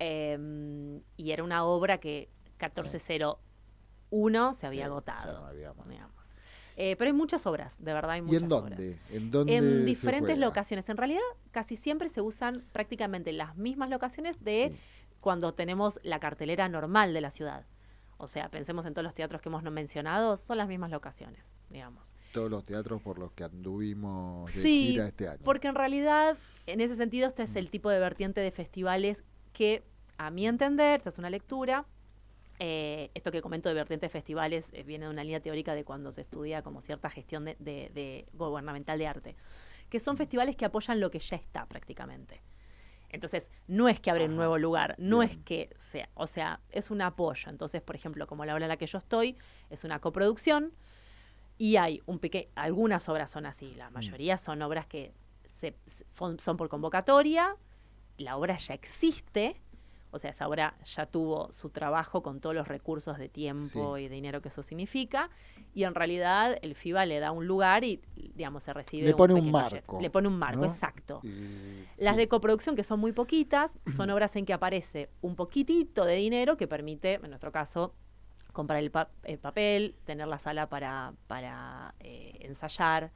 Y era una obra que 1401 se había agotado. Digamos. Pero hay muchas obras, de verdad hay muchas obras. ¿Y en dónde? En diferentes locaciones. En realidad, casi siempre se usan prácticamente las mismas locaciones de cuando tenemos la cartelera normal de la ciudad. O sea, pensemos en todos los teatros que hemos mencionado, son las mismas locaciones, digamos. Todos los teatros por los que anduvimos de Sí, gira este año. Porque en realidad, en ese sentido, este es el tipo de vertiente de festivales que, a mi entender, esta es una lectura, esto que comento de vertiente de festivales viene de una línea teórica de cuando se estudia como cierta gestión de gubernamental de arte, que son festivales que apoyan lo que ya está prácticamente. Entonces, no es que abren un nuevo lugar, no es que sea, o sea, es un apoyo. Entonces, por ejemplo, como la obra en la que yo estoy, es una coproducción y hay algunas obras son así, la mayoría son obras que son por convocatoria, la obra ya existe, o sea, esa obra ya tuvo su trabajo con todos los recursos de tiempo y de dinero que eso significa, y en realidad el FIBA le da un lugar y, digamos, se recibe le pone un pequeño marco. Le pone un marco, ¿no? exacto. Las de coproducción, que son muy poquitas, son obras en que aparece un poquitito de dinero que permite, en nuestro caso, comprar el papel, tener la sala para ensayar,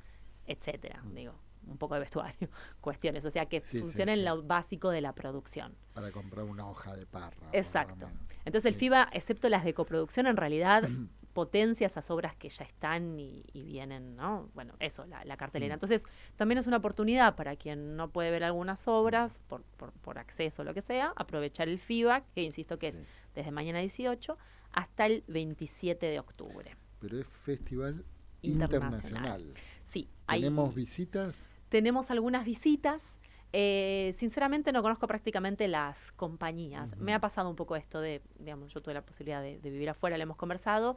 etcétera, digo. Un poco de vestuario, cuestiones, o sea que funciona en lo básico de la producción. Para comprar una hoja de parra. Exacto. Entonces el FIBA, excepto las de coproducción, en realidad potencia esas obras que ya están y vienen, ¿no? Bueno, eso, la cartelera. Entonces también es una oportunidad para quien no puede ver algunas obras, por acceso o lo que sea, aprovechar el FIBA, que insisto que es desde mañana 18 hasta el 27 de octubre. Pero es festival internacional. Sí. ¿Tenemos visitas? Tenemos algunas visitas. Sinceramente no conozco prácticamente las compañías. Me ha pasado un poco esto de, digamos, yo tuve la posibilidad de vivir afuera, le hemos conversado,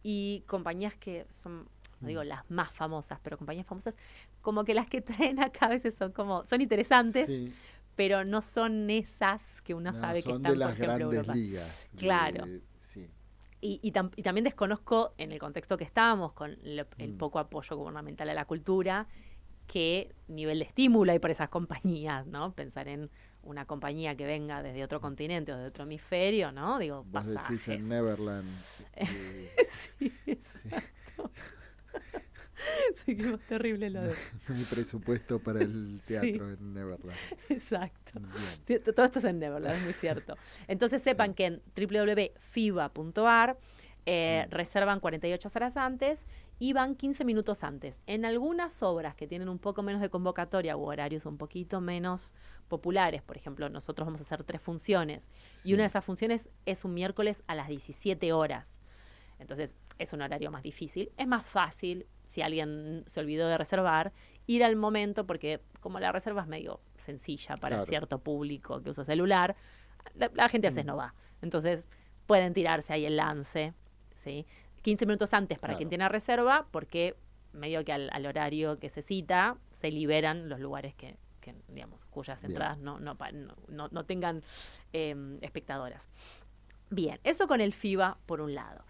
y compañías que son, no digo las más famosas, pero compañías famosas, como que las que traen acá a veces son interesantes, pero no son esas que uno sabe que están, de las por ejemplo, grandes Europa. ligas. Claro. Y también desconozco, en el contexto que estábamos, con el poco apoyo gubernamental a la cultura, qué nivel de estímulo hay para esas compañías, ¿no? Pensar en una compañía que venga desde otro continente o de otro hemisferio, ¿no? Digo, Vos pasajes. decís en Neverland. Sí, exacto. Sí, que es terrible lo de... No hay presupuesto para el teatro en Neverland. Exacto. Todo esto es en Neverland, es muy cierto. Entonces sepan que en www.fiba.ar reservan 48 horas antes y van 15 minutos antes. En algunas obras que tienen un poco menos de convocatoria u horarios un poquito menos populares, por ejemplo, nosotros vamos a hacer 3 funciones Sí. y una de esas funciones es un miércoles a las 17 horas. Entonces es un horario más difícil. Es más fácil, si alguien se olvidó de reservar, ir al momento, porque como la reserva es medio sencilla para Claro. cierto público que usa celular, la gente a veces no va. Entonces pueden tirarse ahí el lance, ¿sí? 15 minutos antes para Claro. quien tiene reserva, porque medio que al horario que se cita se liberan los lugares que digamos, cuyas Bien. entradas no tengan espectadoras. Bien, eso con el FIBA por un lado.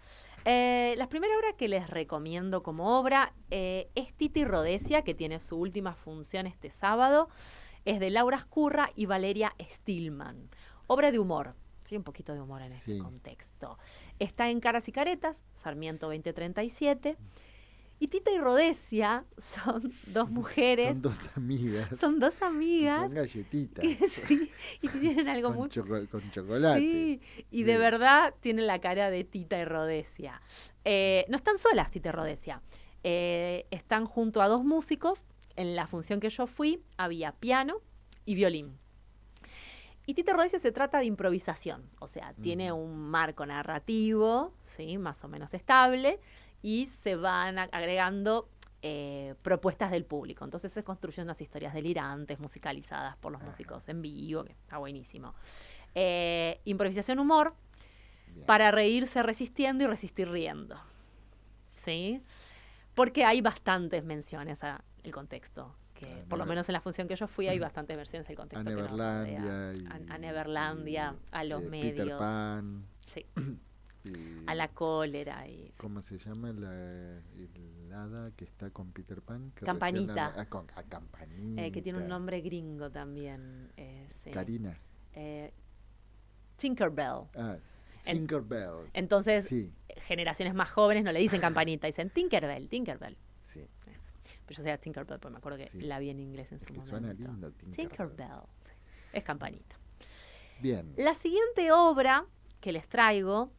La primera obra que les recomiendo como obra es Tita y Rhodesia, que tiene su última función este sábado. Es de Laura Escurra y Valeria Stillman. Obra de humor. Sí, un poquito de humor en este Sí. contexto. Está en Caras y Caretas, Sarmiento 2037. Y Tita y Rhodesia son dos mujeres. Son dos amigas. Son dos y amigas. son galletitas. que sí, y tienen algo con, muy con chocolate. Sí, y de Sí. verdad tienen la cara de Tita y Rhodesia. No están solas Tita y Rhodesia. Están junto a 2 músicos. En la función que yo fui había piano y violín. Y Tita y Rhodesia se trata de improvisación, o sea, tiene un marco narrativo, ¿sí? Más o menos estable, y se van agregando propuestas del público. Entonces se construyen unas historias delirantes, musicalizadas por los músicos en vivo, que está buenísimo. Improvisación, humor, Bien. para reírse resistiendo y resistir riendo. ¿Sí? Porque hay bastantes menciones al contexto. Que por lo menos en la función que yo fui hay bastantes versiones del contexto. A que nos Neverlandia. rodea. A Neverlandia, a los medios. Peter Pan. Sí, y- a la cólera. Y, ¿Cómo se llama el hada que está con Peter Pan? Que Campanita. recién a Campanita. que tiene un nombre gringo también. Sí. Karina. Tinkerbell. Ah, Tinkerbell. Entonces, Sí, generaciones más jóvenes no le dicen campanita, dicen Tinkerbell, Tinkerbell. sí. Pero yo decía Tinkerbell, porque me acuerdo que Sí. la vi en inglés en Es su que momento. suena lindo, Tinkerbell. Tinkerbell. Es campanita. Bien. La siguiente obra que les traigo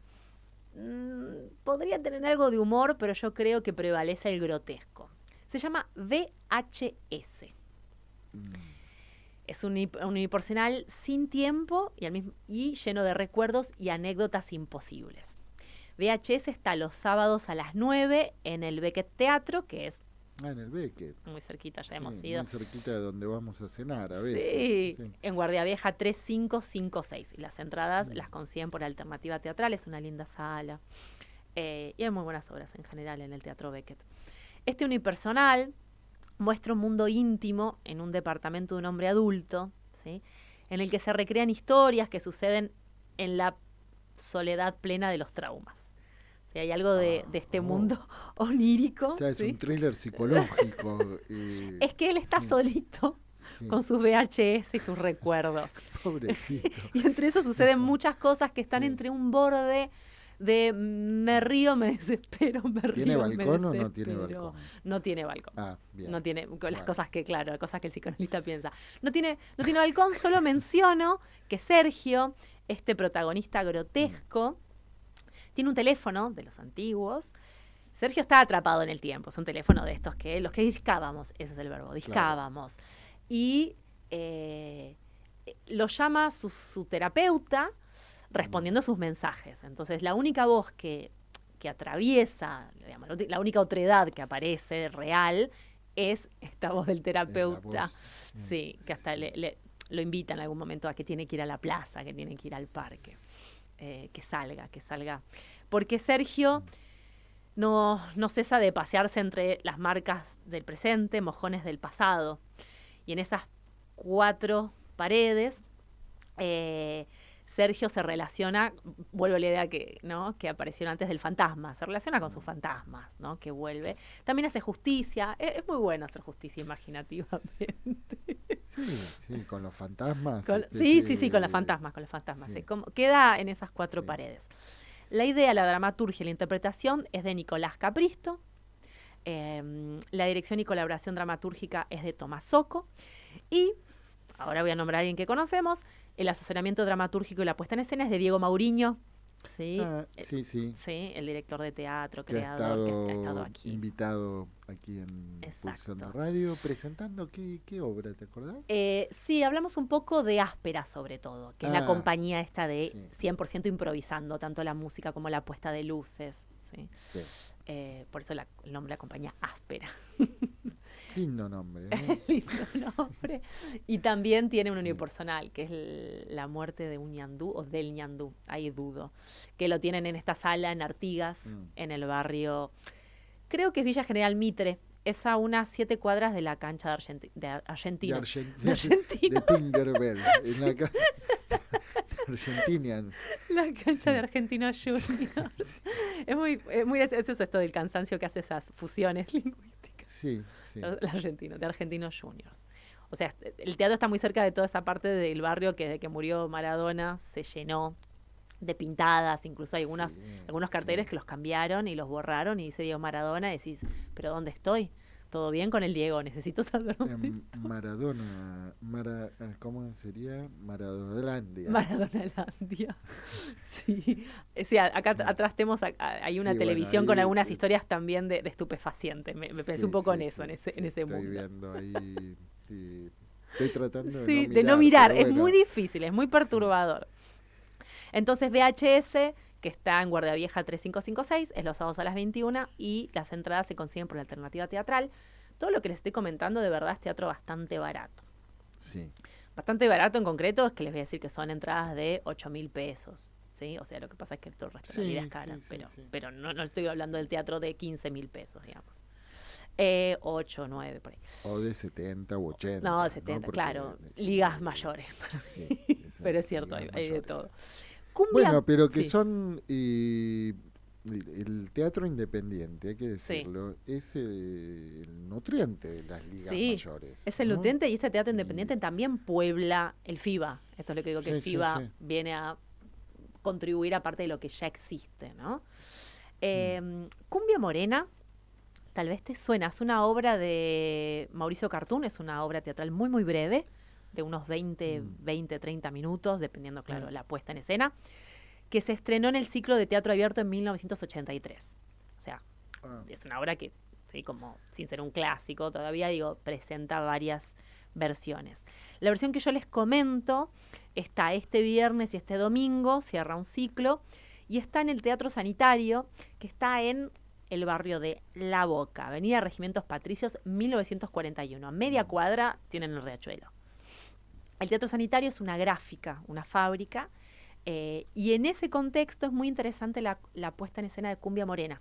podría tener algo de humor, pero yo creo que prevalece el grotesco. Se llama VHS. Mm, Es un unipersonal sin tiempo y lleno de recuerdos y anécdotas imposibles. VHS está los sábados a las 9 en el Beckett Teatro, que es en el Beckett. muy cerquita, ya Sí, hemos ido. muy cerquita de donde vamos a cenar a veces. Sí, Sí. en Guardia Vieja 3556. Y las entradas las consiguen por Alternativa Teatral, es una linda sala. Y hay muy buenas obras en general en el Teatro Beckett. Este unipersonal muestra un mundo íntimo en un departamento de un hombre adulto, ¿sí? En el que se recrean historias que suceden en la soledad plena de los traumas. O sea, hay algo de este mundo onírico. O sea, es ¿sí? un thriller psicológico. Es que él está sí, solito sí. con sus VHS y sus recuerdos. Pobrecito. Y entre eso suceden muchas cosas que están Sí. entre un borde de me río, me desespero, me río, ¿Tiene me balcón o no tiene desespero. balcón? No tiene balcón. Ah, bien. No tiene, con las Bueno. cosas que, claro, cosas que el psicoanalista piensa. No tiene balcón, solo menciono que Sergio, este protagonista grotesco, tiene un teléfono de los antiguos. Sergio está atrapado en el tiempo, es un teléfono de estos que los que discábamos, ese es el verbo, discábamos. Y lo llama su terapeuta respondiendo sus mensajes. Entonces, la única voz que atraviesa, digamos, la única otredad que aparece real es esta voz del terapeuta. voz, Sí, que hasta sí. lo invita en algún momento a que tiene que ir a la plaza, que tiene que ir al parque. Que salga. Porque Sergio no cesa de pasearse entre las marcas del presente, mojones del pasado. Y en esas 4 paredes, Sergio se relaciona, vuelvo a la idea que apareció antes del fantasma, se relaciona con sus fantasmas, ¿no? Que vuelve. También hace justicia, es muy bueno hacer justicia imaginativamente. Sí, con los fantasmas. Sí, con los fantasmas. Sí. Sí, queda en esas 4 Sí. paredes. La idea, la dramaturgia y la interpretación es de Nicolás Capristo. La dirección y colaboración dramatúrgica es de Tomás Socco. Y, ahora voy a nombrar a alguien que conocemos, el asesoramiento dramatúrgico y la puesta en escena es de Diego Mauriño, ¿sí? Sí, sí. Sí, el director de teatro, Que ha creador, que ha estado estado aquí. invitado aquí en Pulsión de Exacto. Radio, presentando qué obra, ¿te acordás? Sí, hablamos un poco de Áspera sobre todo, que es la compañía esta de sí. 100% improvisando, tanto la música como la puesta de luces. ¿Sí? Sí. Por eso el nombre de la compañía Áspera. Lindo nombre, ¿no? Lindo nombre. Y también tiene un Sí. unipersonal, que es la muerte de un ñandú o del ñandú, ahí dudo, que lo tienen en esta sala en Artigas, en el barrio, creo que es Villa General Mitre, es a unas 7 cuadras de la cancha de Argentinos. De Tinkerbell, en la casa de Argentinians. La cancha Sí. de Argentinos Juniors. Sí. Es muy gracioso esto del cansancio que hace esas fusiones lingüísticas. Sí, sí. De Argentinos Juniors. O sea, el teatro está muy cerca de toda esa parte del barrio que desde que murió Maradona se llenó de pintadas, incluso hay algunos carteles que los cambiaron y los borraron y dice Diego Maradona y decís, ¿pero dónde estoy? ¿Todo bien con el Diego? Necesito saber dónde estoy. Maradona, ¿cómo sería? Maradonalandia. Maradonalandia. Sí. Sí, acá atrás tenemos, hay una televisión con algunas historias también de estupefacientes. Me pensé un poco en eso, en ese mundo. Estoy viendo ahí, estoy tratando de no mirar. Pero es muy difícil, es muy perturbador. Entonces VHS, que está en Guardia Vieja 3556, es los sábados a las 21 y las entradas se consiguen por la alternativa teatral. Todo lo que les estoy comentando de verdad es teatro bastante barato. Sí. Bastante barato en concreto es que les voy a decir que son entradas de 8.000 pesos. ¿Sí? O sea, lo que pasa es que todo el resto de la vida es cara, pero no estoy hablando del teatro de 15.000 pesos, digamos. 8, 9, por ahí. O de 70 u 80. No, de 70, Porque claro. Ligas mayores. Sí, pero es cierto, hay de todo. Bueno, pero que sí. son... el teatro independiente, hay que decirlo, es el nutriente de las ligas mayores. Es el nutriente y este teatro independiente también puebla el FIBA. Esto es lo que digo, que el FIBA viene a contribuir a parte de lo que ya existe, ¿no? Cumbia Morena, tal vez te suena, es una obra de Mauricio Cartún, es una obra teatral muy, muy breve, de unos 20, 30 minutos, dependiendo, claro, la puesta en escena, que se estrenó en el ciclo de teatro abierto en 1983. O sea, es una obra que, sí, como sin ser un clásico, todavía digo, presenta varias versiones. La versión que yo les comento está este viernes y este domingo, cierra un ciclo, y está en el Teatro Sanitario, que está en el barrio de La Boca, Avenida Regimientos Patricios, 1941. A media cuadra tienen el Riachuelo. El Teatro Sanitario es una gráfica, una fábrica, y en ese contexto es muy interesante la puesta en escena de Cumbia Morena.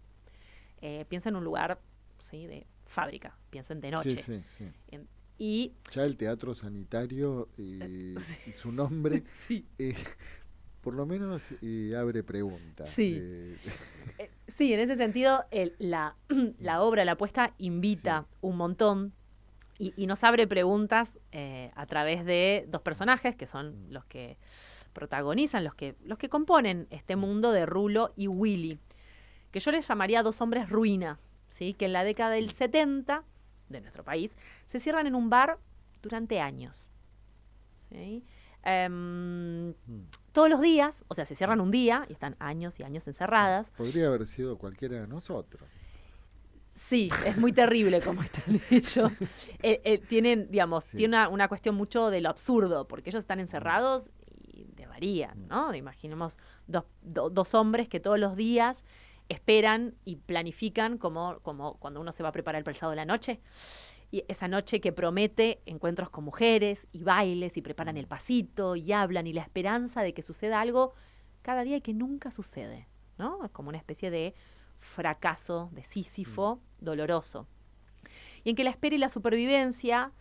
Piensa en un lugar, ¿sí?, de fábrica, piensen de noche. Sí. Y ya el Teatro Sanitario y su nombre, por lo menos abre preguntas. Sí, en ese sentido la obra, la puesta invita un montón y nos abre preguntas a través de dos personajes que son los que protagonizan, los que componen este mundo de Rulo y Willy, que yo les llamaría dos hombres ruina, ¿sí?, que en la década del 70 de nuestro país se cierran en un bar durante años, ¿sí? Todos los días, o sea, se cierran un día y están años y años encerradas. Podría haber sido cualquiera de nosotros. Sí, es muy terrible cómo están ellos. Tienen, digamos, tiene una cuestión mucho de lo absurdo, porque ellos están encerrados y desvarían, ¿no? Imaginemos dos hombres que todos los días esperan y planifican como cuando uno se va a preparar para el sábado de la noche. Y esa noche que promete encuentros con mujeres y bailes y preparan el pasito y hablan y la esperanza de que suceda algo cada día y que nunca sucede, ¿no? Es como una especie de fracaso de Sísifo doloroso. Y en que la espera y la supervivencia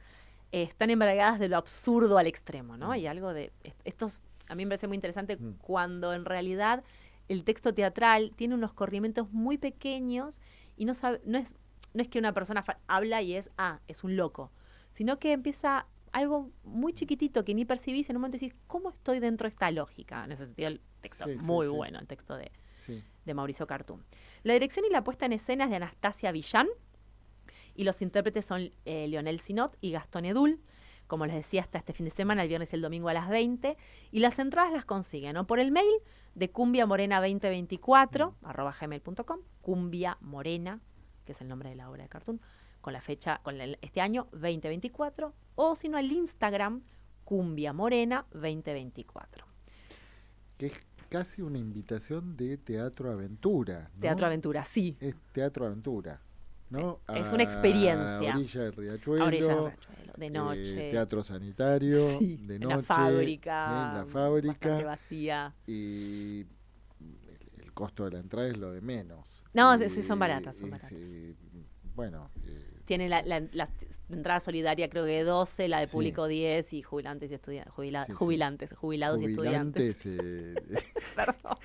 están embargadas de lo absurdo al extremo, ¿no? Hay algo de... Estos, a mí me parece muy interesante cuando en realidad el texto teatral tiene unos corrimientos muy pequeños y no es que una persona habla y es un loco, sino que empieza algo muy chiquitito que ni percibís, en un momento decís, ¿cómo estoy dentro de esta lógica? En ese sentido el texto muy bueno, el texto de Mauricio Cartún. La dirección y la puesta en escena es de Anastasia Villán y los intérpretes son Leonel Sinot y Gastón Edul, como les decía, hasta este fin de semana, el viernes y el domingo a las 20. Y las entradas las consiguen, ¿no? Por el mail de cumbiamorena2024, @gmail.com, cumbiamorena, que es el nombre de la obra de cartoon, con la fecha, este año 2024, o si no, el Instagram cumbiamorena2024. Que es casi una invitación de teatro aventura, ¿no? Teatro aventura, sí. Es teatro aventura, ¿no? Es una experiencia. A orilla del Riachuelo. A orilla del Riachuelo, de noche. Teatro sanitario, Sí, de en noche. la fábrica. Sí, en la fábrica. Bastante vacía. Y el costo de la entrada es lo de menos. No, sí, son baratas, son baratas. Bueno. Tiene la entrada solidaria creo que 12, la de Sí. público 10 y jubilantes y estudiantes, Sí. jubilados y estudiantes. Jubilantes, Perdón.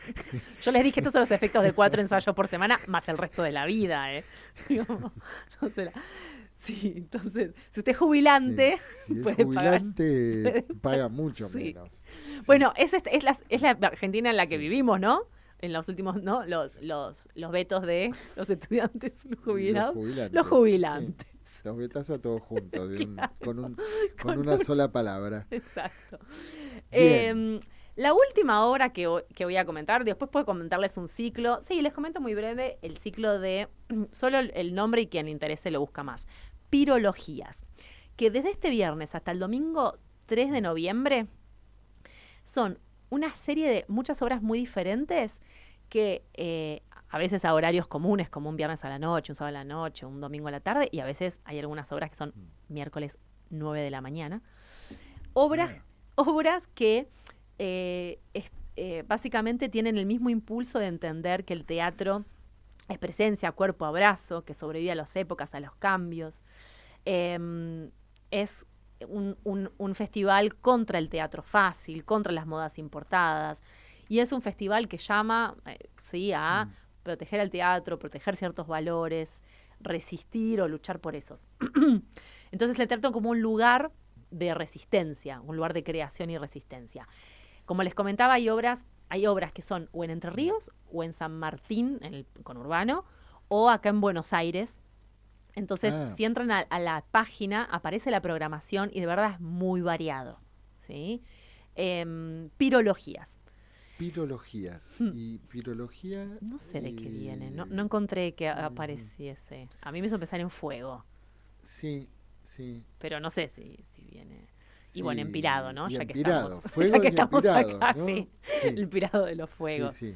Yo les dije, estos son los efectos de 4 ensayos por semana, más el resto de la vida, Digo, no sé sí, entonces, si usted es jubilante, si es puede jubilante, paga mucho Sí. menos. Bueno, es la Argentina en la que Sí. vivimos, ¿no? En los últimos, ¿no? Los vetos de los estudiantes jubilados. Los jubilantes. Sí. Los vetás a todos juntos, con Con una sola palabra. Exacto. Bien. La última obra que voy a comentar, después puedo comentarles un ciclo. Sí, les comento muy breve el ciclo de, solo el nombre y quien le interese lo busca más. Pirologías, que desde este viernes hasta el domingo 3 de noviembre son una serie de muchas obras muy diferentes que a veces a horarios comunes, como un viernes a la noche, un sábado a la noche, un domingo a la tarde, y a veces hay algunas obras que son miércoles 9 de la mañana. Obras que básicamente tienen el mismo impulso de entender que el teatro es presencia, cuerpo, abrazo, que sobrevive a las épocas, a los cambios. Es un festival contra el teatro fácil, contra las modas importadas, y es un festival que llama a proteger al teatro, proteger ciertos valores, resistir o luchar por esos. Entonces el teatro como un lugar de resistencia, un lugar de creación y resistencia. Como les comentaba, hay obras que son o en Entre Ríos o en San Martín, en el conurbano, o acá en Buenos Aires. Entonces, si entran a la página, aparece la programación y de verdad es muy variado, ¿sí? Pirologías. Pirologías. Y pirología... No sé de qué viene, no encontré que apareciese. A mí me hizo pensar en fuego. Sí. Pero no sé si viene... Y Sí, bueno, empirado, ¿no? y Ya que empirado. estamos, Fuego ya que y estamos empirado, acá, ¿no? sí. Sí. El pirado de los fuegos. Sí.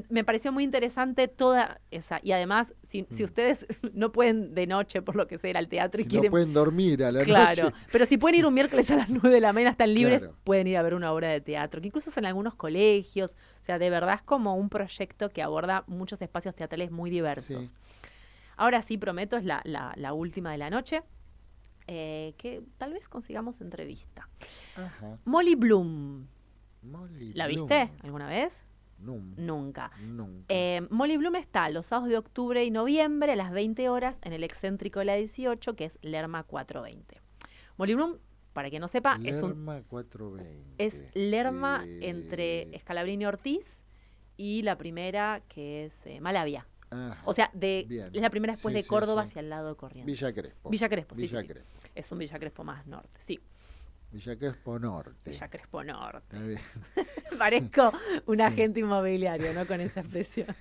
Me pareció muy interesante toda esa. Y además, si ustedes no pueden de noche, por lo que sea, ir al teatro y Si quieren... no pueden dormir a la Claro, noche. pero si pueden ir un miércoles a las 9 de la mañana, están libres, Claro. pueden ir a ver una obra de teatro, que incluso es en algunos colegios. O sea, de verdad es como un proyecto que aborda muchos espacios teatrales muy diversos. Sí. Ahora sí, prometo, es la última de la noche, que tal vez consigamos entrevista. Ajá. Molly Bloom, Molly ¿la Bloom. viste alguna vez? Nunca. Nunca. Molly Bloom está los sábados de octubre y noviembre a las 20 horas en el excéntrico de la 18, que es Lerma 420. Molly Bloom, para quien no sepa, Lerma 420. es Lerma entre Scalabrini Ortiz y la primera, que es Malavia. Ajá, O sea, bien. es la primera después Sí, de sí, Córdoba sí. hacia el lado de Corrientes. Villa Crespo. Villa Crespo, sí, Villa sí. Crespo. Es un Villa Crespo más norte, sí. Villa Crespo Norte. Villa Crespo Norte. Está bien. Parezco un Sí. agente inmobiliario, ¿no? Con esa expresión.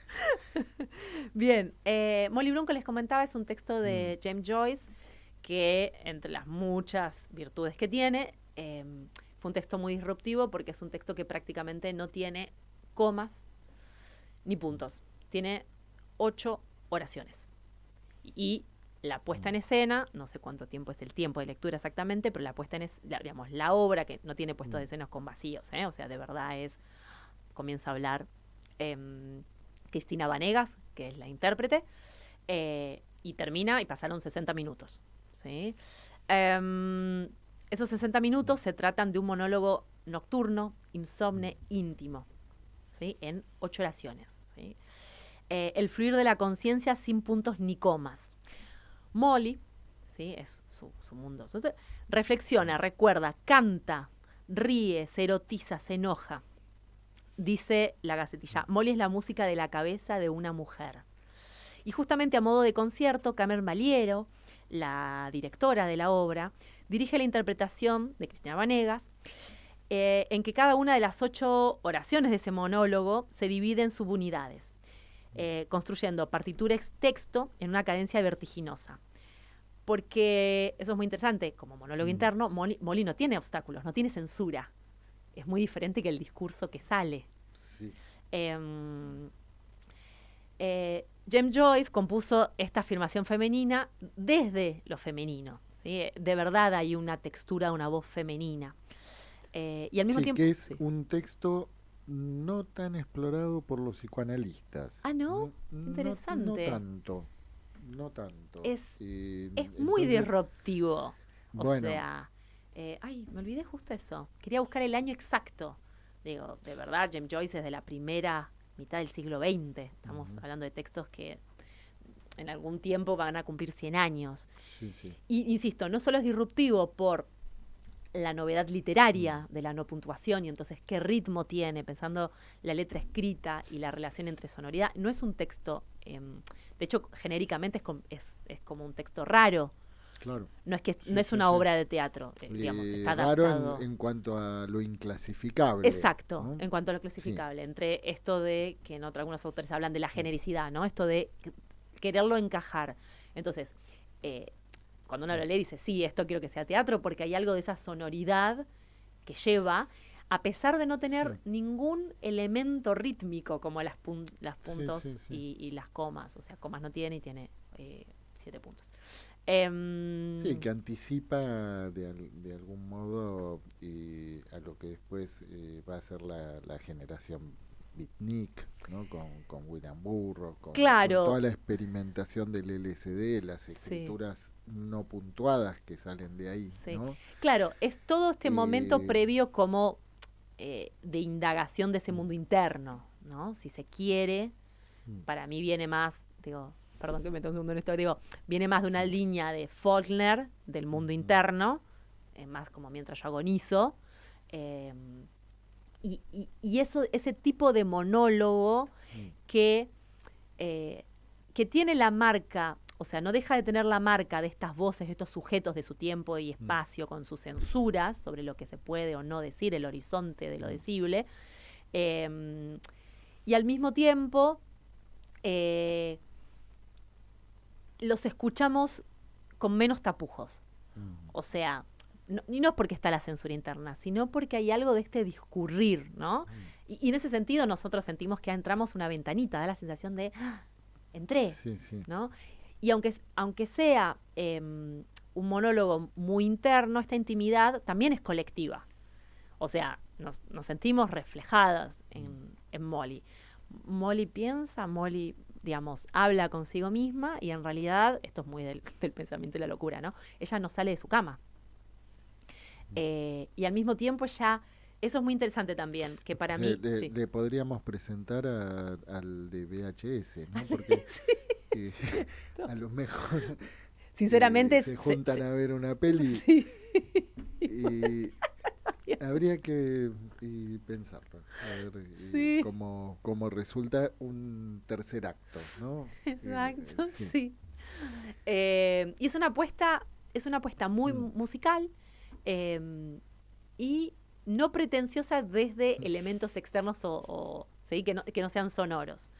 Bien, Molly Bloom, que les comentaba, es un texto de James Joyce que, entre las muchas virtudes que tiene, fue un texto muy disruptivo porque es un texto que prácticamente no tiene comas ni puntos. Tiene 8 oraciones. Y la puesta en escena, no sé cuánto tiempo es el tiempo de lectura exactamente, pero la puesta en digamos, la obra, que no tiene puestos de escenas con vacíos, o sea, de verdad comienza a hablar Cristina Vanegas, que es la intérprete, y termina, y pasaron 60 minutos, ¿sí? Esos 60 minutos se tratan de un monólogo nocturno, insomne, íntimo, ¿sí? En 8 oraciones, ¿sí? El fluir de la conciencia sin puntos ni comas. Molly, ¿sí? Es su mundo. Entonces, reflexiona, recuerda, canta, ríe, se erotiza, se enoja. Dice la gacetilla, Molly es la música de la cabeza de una mujer. Y justamente a modo de concierto, Carmen Maliero, la directora de la obra, dirige la interpretación de Cristina Vanegas, en que cada una de las 8 oraciones de ese monólogo se divide en subunidades, construyendo partitura texto en una cadencia vertiginosa. Porque eso es muy interesante, como monólogo interno, Molly no tiene obstáculos, no tiene censura. Es muy diferente que el discurso que sale. Sí. James Joyce compuso esta afirmación femenina desde lo femenino, ¿sí? De verdad hay una textura, una voz femenina. Y al mismo tiempo... que es un texto no tan explorado por los psicoanalistas. Ah, ¿no? Interesante. No tanto. Es Entonces, muy disruptivo. Bueno. O sea... me olvidé justo eso. Quería buscar el año exacto. Digo, de verdad, James Joyce es de la primera mitad del siglo XX. Estamos hablando de textos que en algún tiempo van a cumplir 100 años. Sí, sí. Y insisto, no solo es disruptivo por la novedad literaria de la no puntuación y entonces qué ritmo tiene, pensando la letra escrita y la relación entre sonoridad. No es un texto, de hecho, genéricamente es como un texto raro. Claro. No es una obra de teatro, digamos, está adaptado. Raro en cuanto a lo inclasificable. Exacto, ¿no? en cuanto a lo clasificable. Entre esto de, que en algunos autores hablan de la genericidad, ¿no? Esto de quererlo encajar. Entonces, cuando uno lo lee dice, sí, esto quiero que sea teatro, porque hay algo de esa sonoridad que lleva, a pesar de no tener ningún elemento rítmico como las puntos y las comas. O sea, comas no tiene y tiene 7 puntos. Sí, que anticipa de algún modo a lo que después va a ser la generación beatnik, ¿no? Con William Burroughs, con toda la experimentación del LSD, las escrituras no puntuadas que salen de ahí, ¿no? Claro, es todo este momento previo como de indagación de ese mundo interno, ¿no? Si se quiere, para mí viene más, perdón que me tengo un segundo en esto, viene más de una línea de Faulkner, del mundo interno, más como mientras yo agonizo, y ese tipo de monólogo que tiene la marca, o sea, no deja de tener la marca de estas voces, de estos sujetos de su tiempo y espacio, con sus censuras sobre lo que se puede o no decir, el horizonte de lo decible, y al mismo tiempo los escuchamos con menos tapujos. O sea, y no es porque está la censura interna, sino porque hay algo de este discurrir, ¿no? Y en ese sentido nosotros sentimos que entramos una ventanita, da la sensación de, entré, ¿no? Y aunque sea un monólogo muy interno, esta intimidad también es colectiva. O sea, nos sentimos reflejadas en Molly. Molly piensa, Molly, digamos, habla consigo misma y en realidad, esto es muy del pensamiento y la locura, ¿no? Ella no sale de su cama. Y al mismo tiempo eso es muy interesante también, que para mí... Le podríamos presentar al de VHS, ¿no? Porque a lo mejor sinceramente se juntan a ver una peli y habría que pensarlo, a ver cómo resulta un tercer acto, ¿no? Exacto, sí. Y es una apuesta muy musical y no pretenciosa desde elementos externos que no sean sonoros.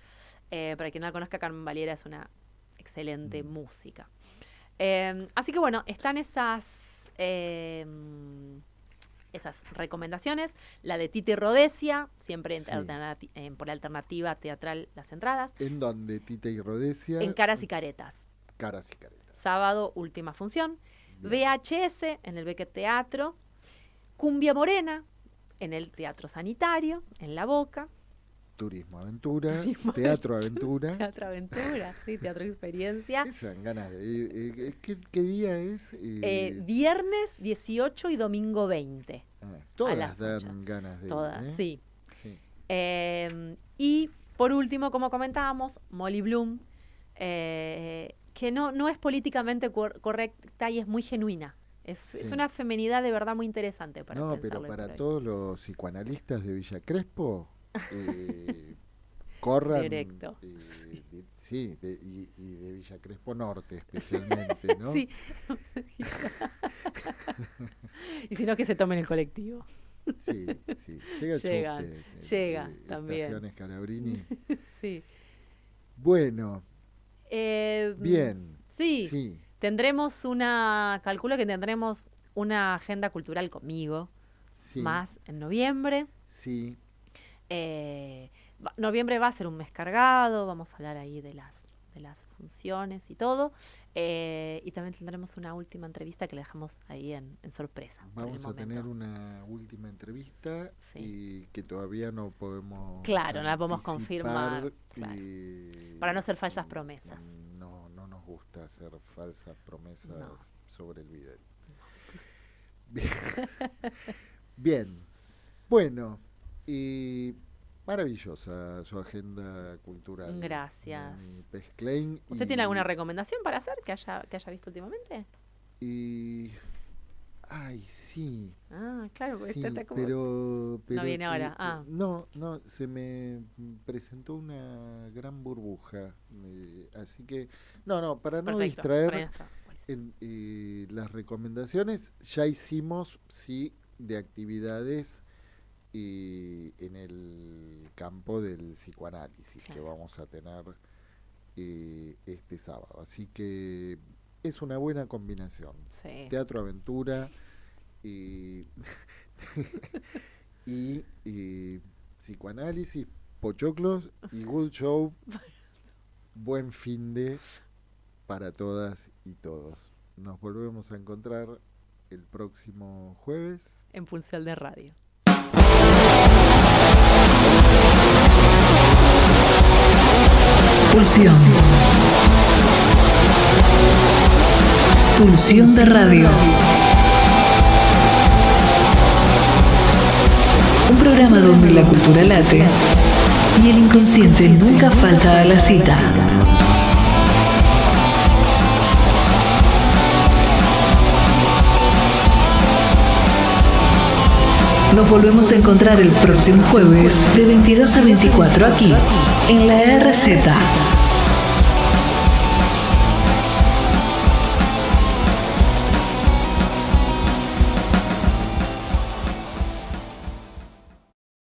Para quien no la conozca, Carmen Valiera es una excelente música. Así que bueno, están esas recomendaciones. La de Tita y Rhodesia, siempre por la alternativa teatral Las Entradas. ¿En dónde, Tita y Rhodesia? En Caras y Caretas. Caras y Caretas. Sábado, última función. Bien. VHS en el Beckett Teatro. Cumbia Morena en el Teatro Sanitario, en La Boca. Turismo Aventura, Teatro Aventura. Teatro Aventura, sí, Teatro Experiencia. Esas ganas de ir. ¿Qué día es? Viernes 18 y domingo 20. Todas dan ganas de ir. Todas, sí. Y por último, como comentábamos, Molly Bloom, que no es políticamente correcta y es muy genuina. Es una feminidad de verdad muy interesante para pensarlo. Pero para todos los psicoanalistas de Villa Crespo, corran. Directo. Sí, y de Villa Crespo Norte especialmente, ¿no? Sí. Y si no, que se tomen el colectivo. Sí. Llega el subte. Llega también. Estaciones Calabrini. Sí. Bueno, bien. Sí. Calculo que tendremos una agenda cultural conmigo, más en noviembre. Sí. Noviembre va a ser un mes cargado, vamos a hablar ahí de las funciones y todo. Y también tendremos una última entrevista que le dejamos ahí en sorpresa. Vamos a tener una última entrevista y que todavía no podemos no la podemos confirmar. Claro. Para no hacer falsas porque promesas. No nos gusta hacer falsas promesas sobre el video. Bien. Bueno, y maravillosa su agenda cultural. Gracias. Pez Klein. ¿Usted tiene alguna recomendación para hacer que haya visto últimamente? Sí. Claro, porque sí, está como... pero no viene ahora. No, se me presentó una gran burbuja. Así que, para no distraer, las recomendaciones ya hicimos, de actividades en el campo del psicoanálisis que vamos a tener este sábado. Así que es una buena combinación. Sí. Teatro aventura y psicoanálisis, pochoclos y good show. Buen finde para todas y todos. Nos volvemos a encontrar el próximo jueves en Pulsión de Radio. Pulsión de Radio. Un programa donde la cultura late y el inconsciente nunca falta a la cita. Nos volvemos a encontrar el próximo jueves de 22 a 24 aquí, en la RZ.